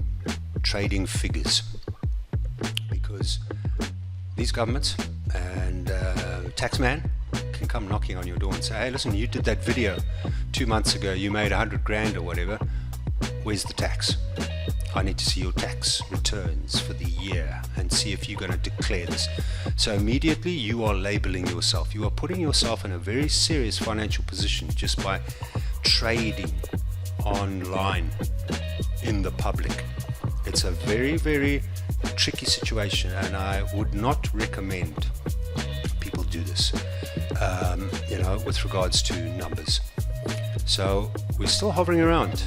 trading figures, because these governments and taxman can come knocking on your door and say, hey, listen, you did that video 2 months ago, you made 100 grand or whatever, where's the tax? I need to see your tax returns for the year and see if you're going to declare this. So immediately you are labeling yourself. You are putting yourself in a very serious financial position just by trading online in the public. It's a very, very tricky situation, and I would not recommend people do this, you know, with regards to numbers. So we're still hovering around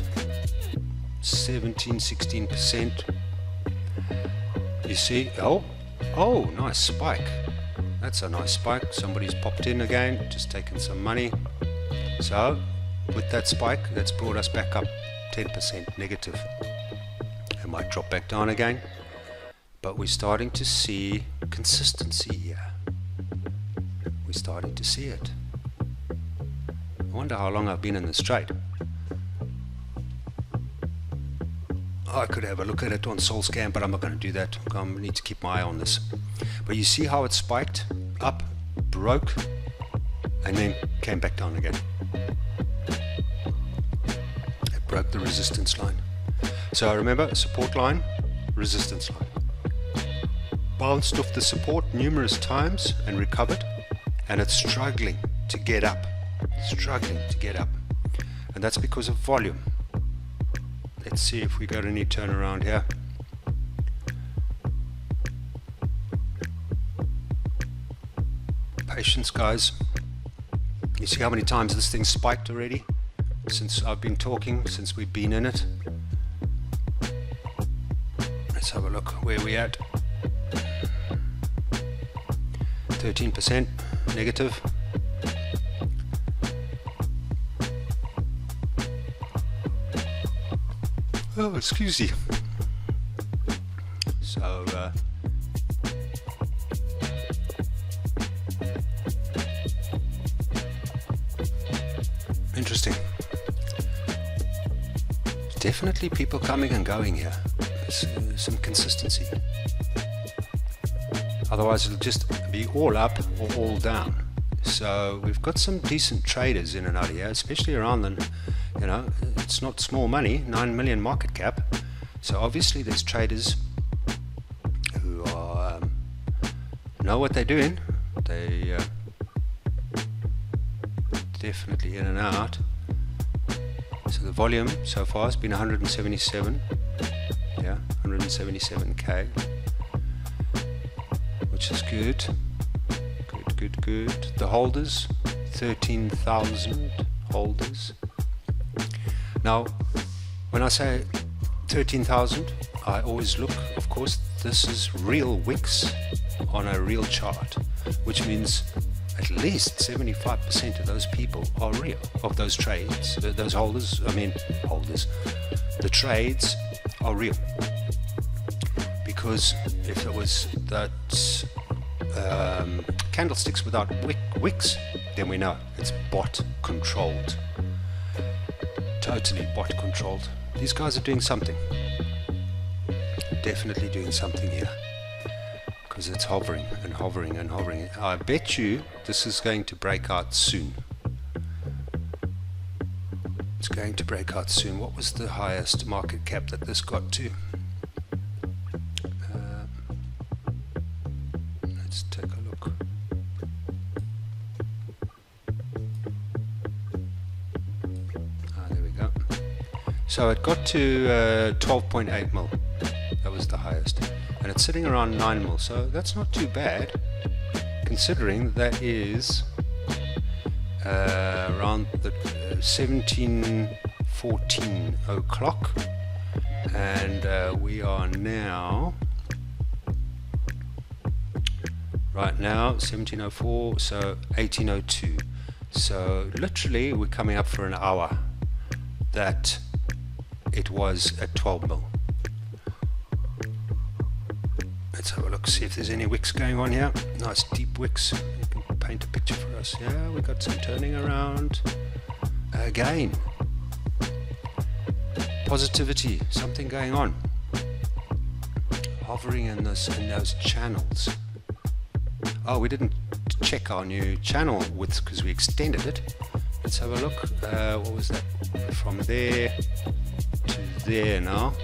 17-16%. You see, oh, nice spike. That's a nice spike. Somebody's popped in again, just taken some money. So with that spike, that's brought us back up 10% negative. It might drop back down again, but we're starting to see consistency here. We're starting to see it. I wonder how long I've been in this trade. I could have a look at it on SolScan, but I'm not going to do that. I need to keep my eye on this. But you see how it spiked up, broke, and then came back down again. It broke the resistance line. So remember, support line, resistance line. Bounced off the support numerous times and recovered, and it's struggling to get up. And that's because of volume. Let's see if we got any turnaround here. Patience, guys. You see how many times this thing spiked already since I've been talking, since we've been in it. Let's have a look where we're at. 13% negative. Oh, excuse you. So, interesting. Definitely people coming and going here. There's some consistency. Otherwise it'll just be all up or all down. So we've got some decent traders in and out here, especially around the, you know, it's not small money, 9 million market cap. So obviously there's traders who are know what they're doing. They definitely in and out. So the volume so far has been 177, yeah, 177k, which is good. Good. The holders, 13,000 holders. Now, when I say 13,000, I always look, of course, this is real wicks on a real chart, which means at least 75% of those people are real, of those trades, those holders, the trades are real. Because if it was that candlesticks without wicks, then we know it's bot controlled, totally bot controlled. These guys are doing something, definitely doing something here, because it's hovering and hovering and hovering. I bet you this is going to break out soon. It's going to break out soon. What was the highest market cap that this got to? Let's take a look. There we go. So it got to 12.8 mil. That was the highest. And it's sitting around 9 mil. So that's not too bad, considering that is around the 17:14 o'clock. And we are now, right now, 17:04, so 18:02. So literally we're coming up for an hour that it was at 12 mil. Let's have a look, see if there's any wicks going on here. Nice deep wicks. You can paint a picture for us. Yeah, we got some turning around. Again, positivity, something going on. Hovering in those channels. Oh, we didn't check our new channel width because we extended it. Let's have a look. What was that? From there to there now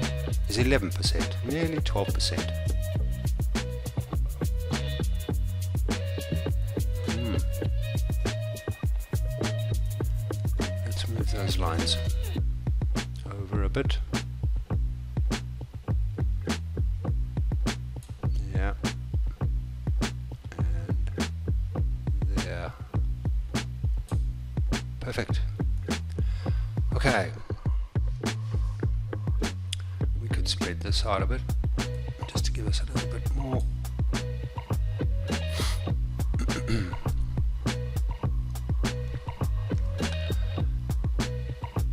is 11%, nearly 12%. Let's move those lines over a bit. Yeah. And there. Perfect. Okay. We could spread this out a bit just to give us a little bit more.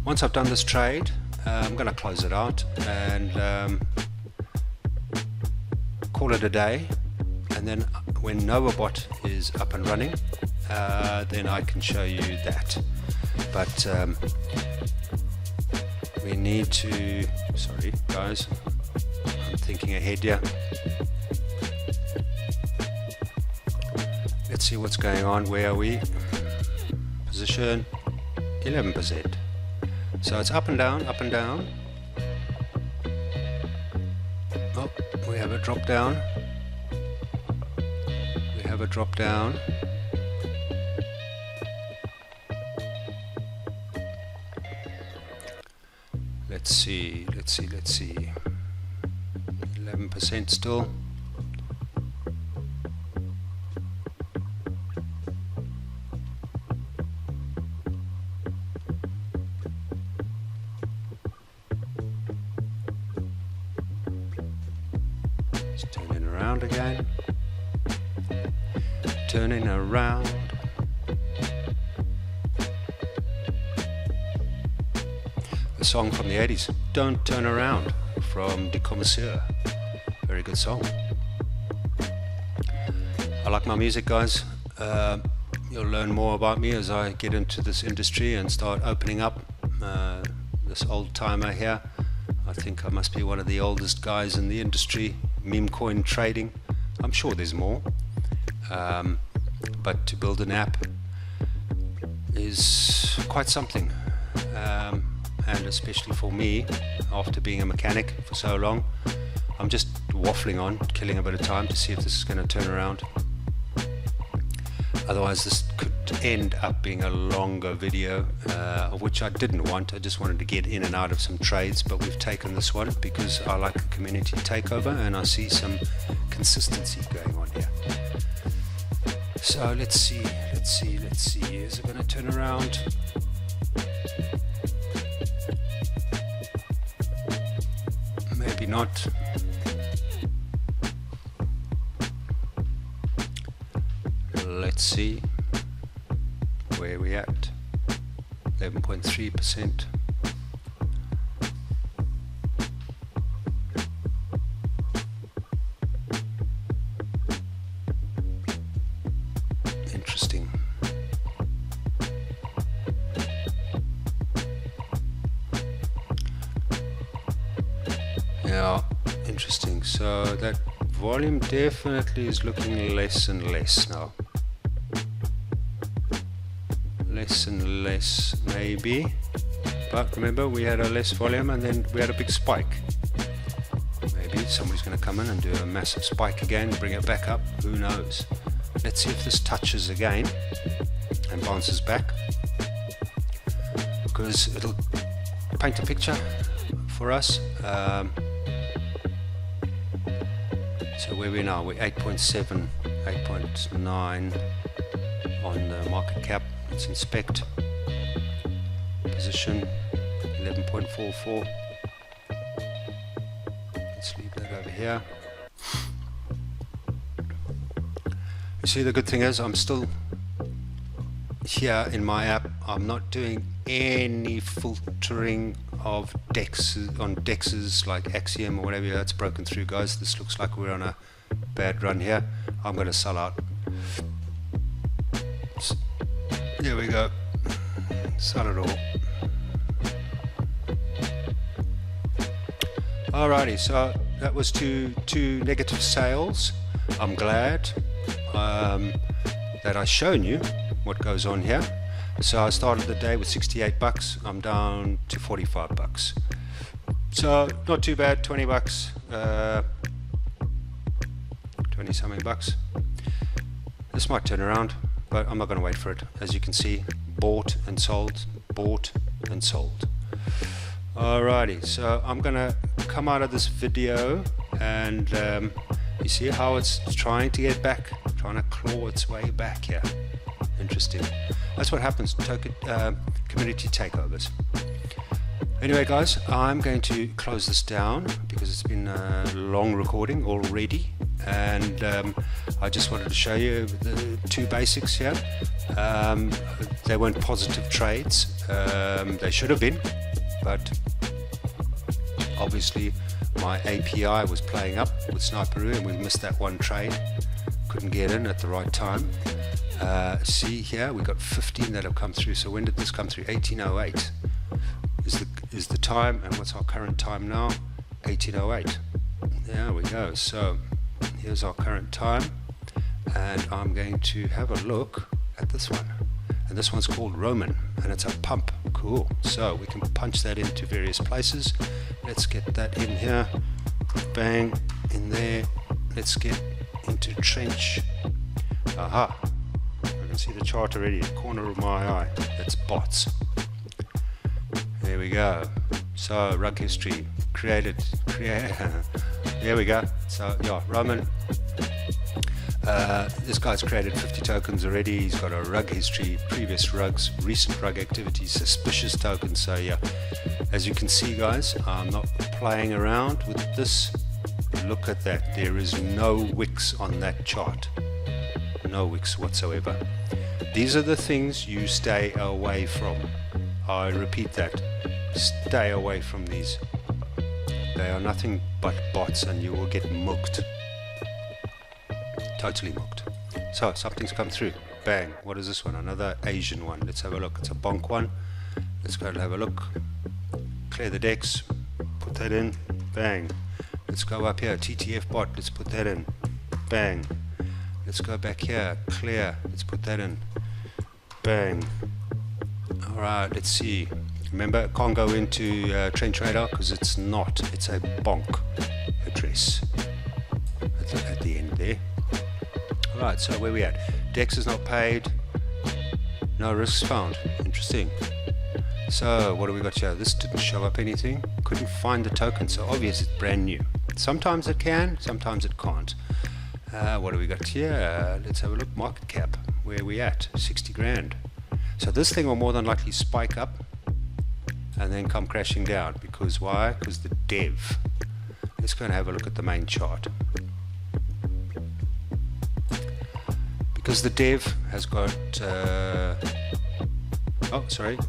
Once I've done this trade, I'm going to close it out and call it a day, and then when NovaBot is up and running, then I can show you that. But we need to, sorry guys, I'm thinking ahead here. Let's see what's going on. Where are we? Position 11%. So it's up and down, up and down. Oh, we have a drop down. We have a drop down. Let's see. 11% still. Turning around again. Turning around. The song from the 80s, Don't Turn Around, from De Commissaire. Very good song. I like my music, guys. You'll learn more about me as I get into this industry and start opening up. This old timer here, I think I must be one of the oldest guys in the industry, meme coin trading. I'm sure there's more, but to build an app is quite something, and especially for me, after being a mechanic for so long, I'm just waffling on, killing a bit of time to see if this is going to turn around. Otherwise this could end up being a longer video, of which I didn't want. I just wanted to get in and out of some trades, but we've taken this one because I like a community takeover and I see some consistency going on here. So let's see, is it going to turn around? Maybe not. Let's see where we at. 11.3%. Interesting. Yeah, interesting. So that volume definitely is looking less and less now. Less and less maybe, but remember we had a less volume and then we had a big spike. Maybe somebody's going to come in and do a massive spike again, bring it back up, who knows. Let's see if this touches again and bounces back, because it'll paint a picture for us. So where we now, we're 8.7, 8.9 on the market cap. Let's inspect position 11.44. Let's leave that over here. You see, the good thing is I'm still here in my app. I'm not doing any filtering of dexes on dexes like Axiom or whatever. That's broken through, guys. This looks like we're on a bad run here. I'm going to sell out. There we go. Sell it all. Alrighty, so that was two negative sales. I'm glad that I've shown you what goes on here. So I started the day with 68 bucks. I'm down to 45 bucks. So not too bad. 20 bucks. 20 something bucks. This might turn around, but I'm not going to wait for it. As you can see, bought and sold, bought and sold. Alrighty, so I'm going to come out of this video and you see how it's trying to get back, trying to claw its way back here. Interesting. That's what happens to community takeovers. Anyway guys, I'm going to close this down because it's been a long recording already, and I just wanted to show you the two basics here. They weren't positive trades. They should have been, but obviously my API was playing up with Sniperro and we missed that one trade. Couldn't get in at the right time. See here, we got 15 that have come through. So when did this come through? 1808 is the time, and what's our current time now? 1808. There we go. So here's our current time, and I'm going to have a look at this one, and this one's called Roman, and it's a pump. Cool. So we can punch that into various places. Let's get that in here, bang, in there. Let's get into trench. Aha, I can see the chart already, corner of my eye. That's bots. There we go. So rug history created. There we go. So yeah, Roman. This guy's created 50 tokens already. He's got a rug history, previous rugs, recent rug activity, suspicious tokens. So yeah, as you can see guys, I'm not playing around with this. Look at that, there is no wicks on that chart, no wicks whatsoever. These are the things you stay away from. I repeat that, stay away from these. They are nothing but bots and you will get mugged. Totally mugged. So something's come through, bang. What is this one? Another Asian one. Let's have a look. It's a bonk one. Let's go and have a look. Clear the decks, put that in, bang. Let's go up here, TTF bot, let's put that in, bang. Let's go back here, clear, let's put that in, bang. Alright, let's see. Remember, it can't go into Trend Radar because it's not, it's a bonk address at the end there. Alright, so where we at? Dex is not paid, No risks found. Interesting. So what do we got here? This didn't show up anything. Couldn't find the token, so obviously it's brand new. Sometimes it can, sometimes it can't. What do we got here? Let's have a look. Market cap. Where are we at? 60 grand. So this thing will more than likely spike up and then come crashing down. Because why? Because the dev. Let's go and have a look at the main chart. Because the dev has got oh sorry,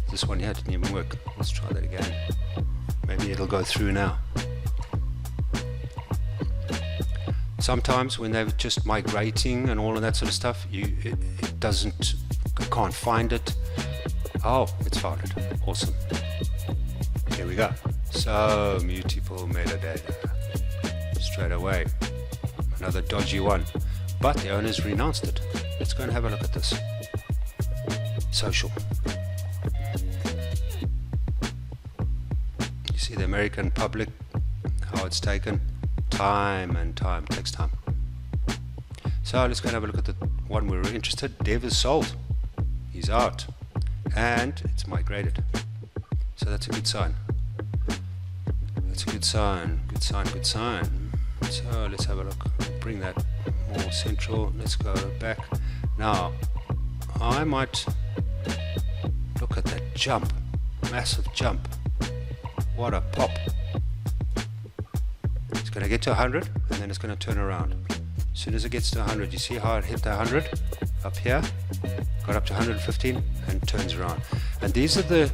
this one here didn't even work. Let's try that again. Maybe it'll go through now. Sometimes when they're just migrating and all of that sort of stuff, it can't find it. Oh, it's found it. Awesome. Here we go. So multiple metadata straight away. Another dodgy one, but the owners renounced it. Let's go and have a look at this. Social. You see the American public, how it's taken time and time. It takes time. So let's go and have a look at the one we were interested. Dev is sold. He's out. And it's migrated. So that's a good sign. That's a good sign. Good sign, good sign. So let's have a look. Bring that more central. Let's go back. Now, I might look at that jump. Massive jump. What a pop. It's going to get to 100 and then it's going to turn around. As soon as it gets to 100, you see how it hit the 100 up here, got up to 115 and turns around. And these are the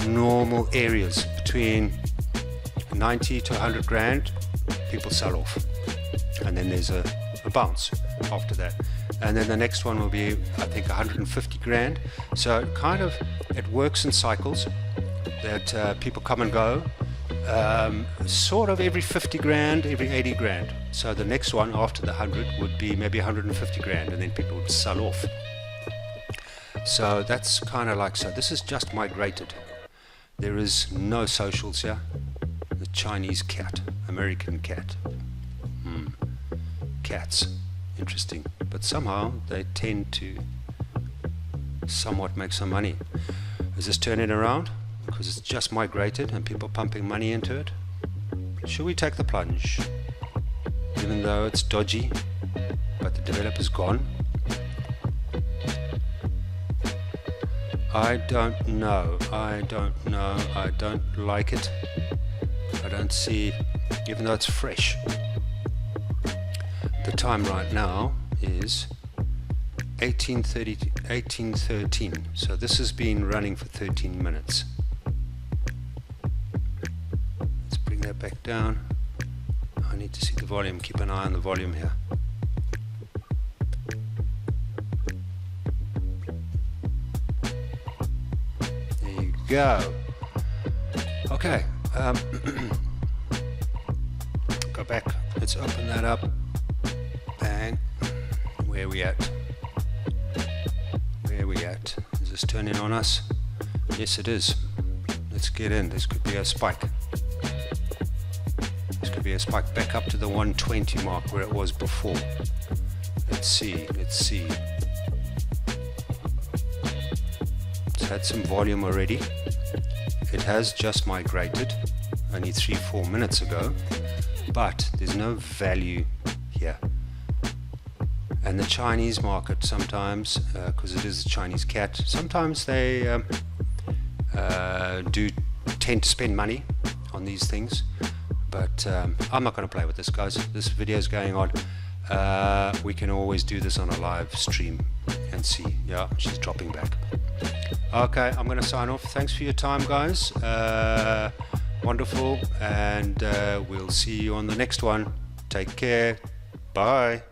normal areas between 90 to 100 grand. People sell off, and then there's a bounce after that, and then the next one will be, I think, 150 grand. So it works in cycles that people come and go. Sort of every 50 grand, every 80 grand. So the next one after the 100 would be maybe 150 grand, and then people would sell off. So that's kind of like, so this is just migrated. There is no socials here. The Chinese cat, American cat. Cats, interesting. But somehow they tend to somewhat make some money. Is this turning around? Because it's just migrated and people pumping money into it. Should we take the plunge? Even though it's dodgy, but the developer's gone. I don't know. I don't like it. I don't see, even though it's fresh. The time right now is 1813. So this has been running for 13 minutes. Let's bring that back down. I need to see the volume. Keep an eye on the volume here. There you go. Okay. Go back. Let's open that up. Bang. Where are we at? Where are we at? Is this turning on us? Yes, it is. Let's get in. This could be a spike. This could be a spike back up to the 120 mark where it was before. Let's see. Let's see. It's had some volume already. It has just migrated only 3-4 minutes ago, but there's no value here. And the Chinese market sometimes, because it is a Chinese cat, sometimes they do tend to spend money on these things. But I'm not going to play with this, guys. This video is going on. We can always do this on a live stream and see. Yeah, she's dropping back. Okay, I'm going to sign off. Thanks for your time, guys. Wonderful, and we'll see you on the next one. Take care. Bye.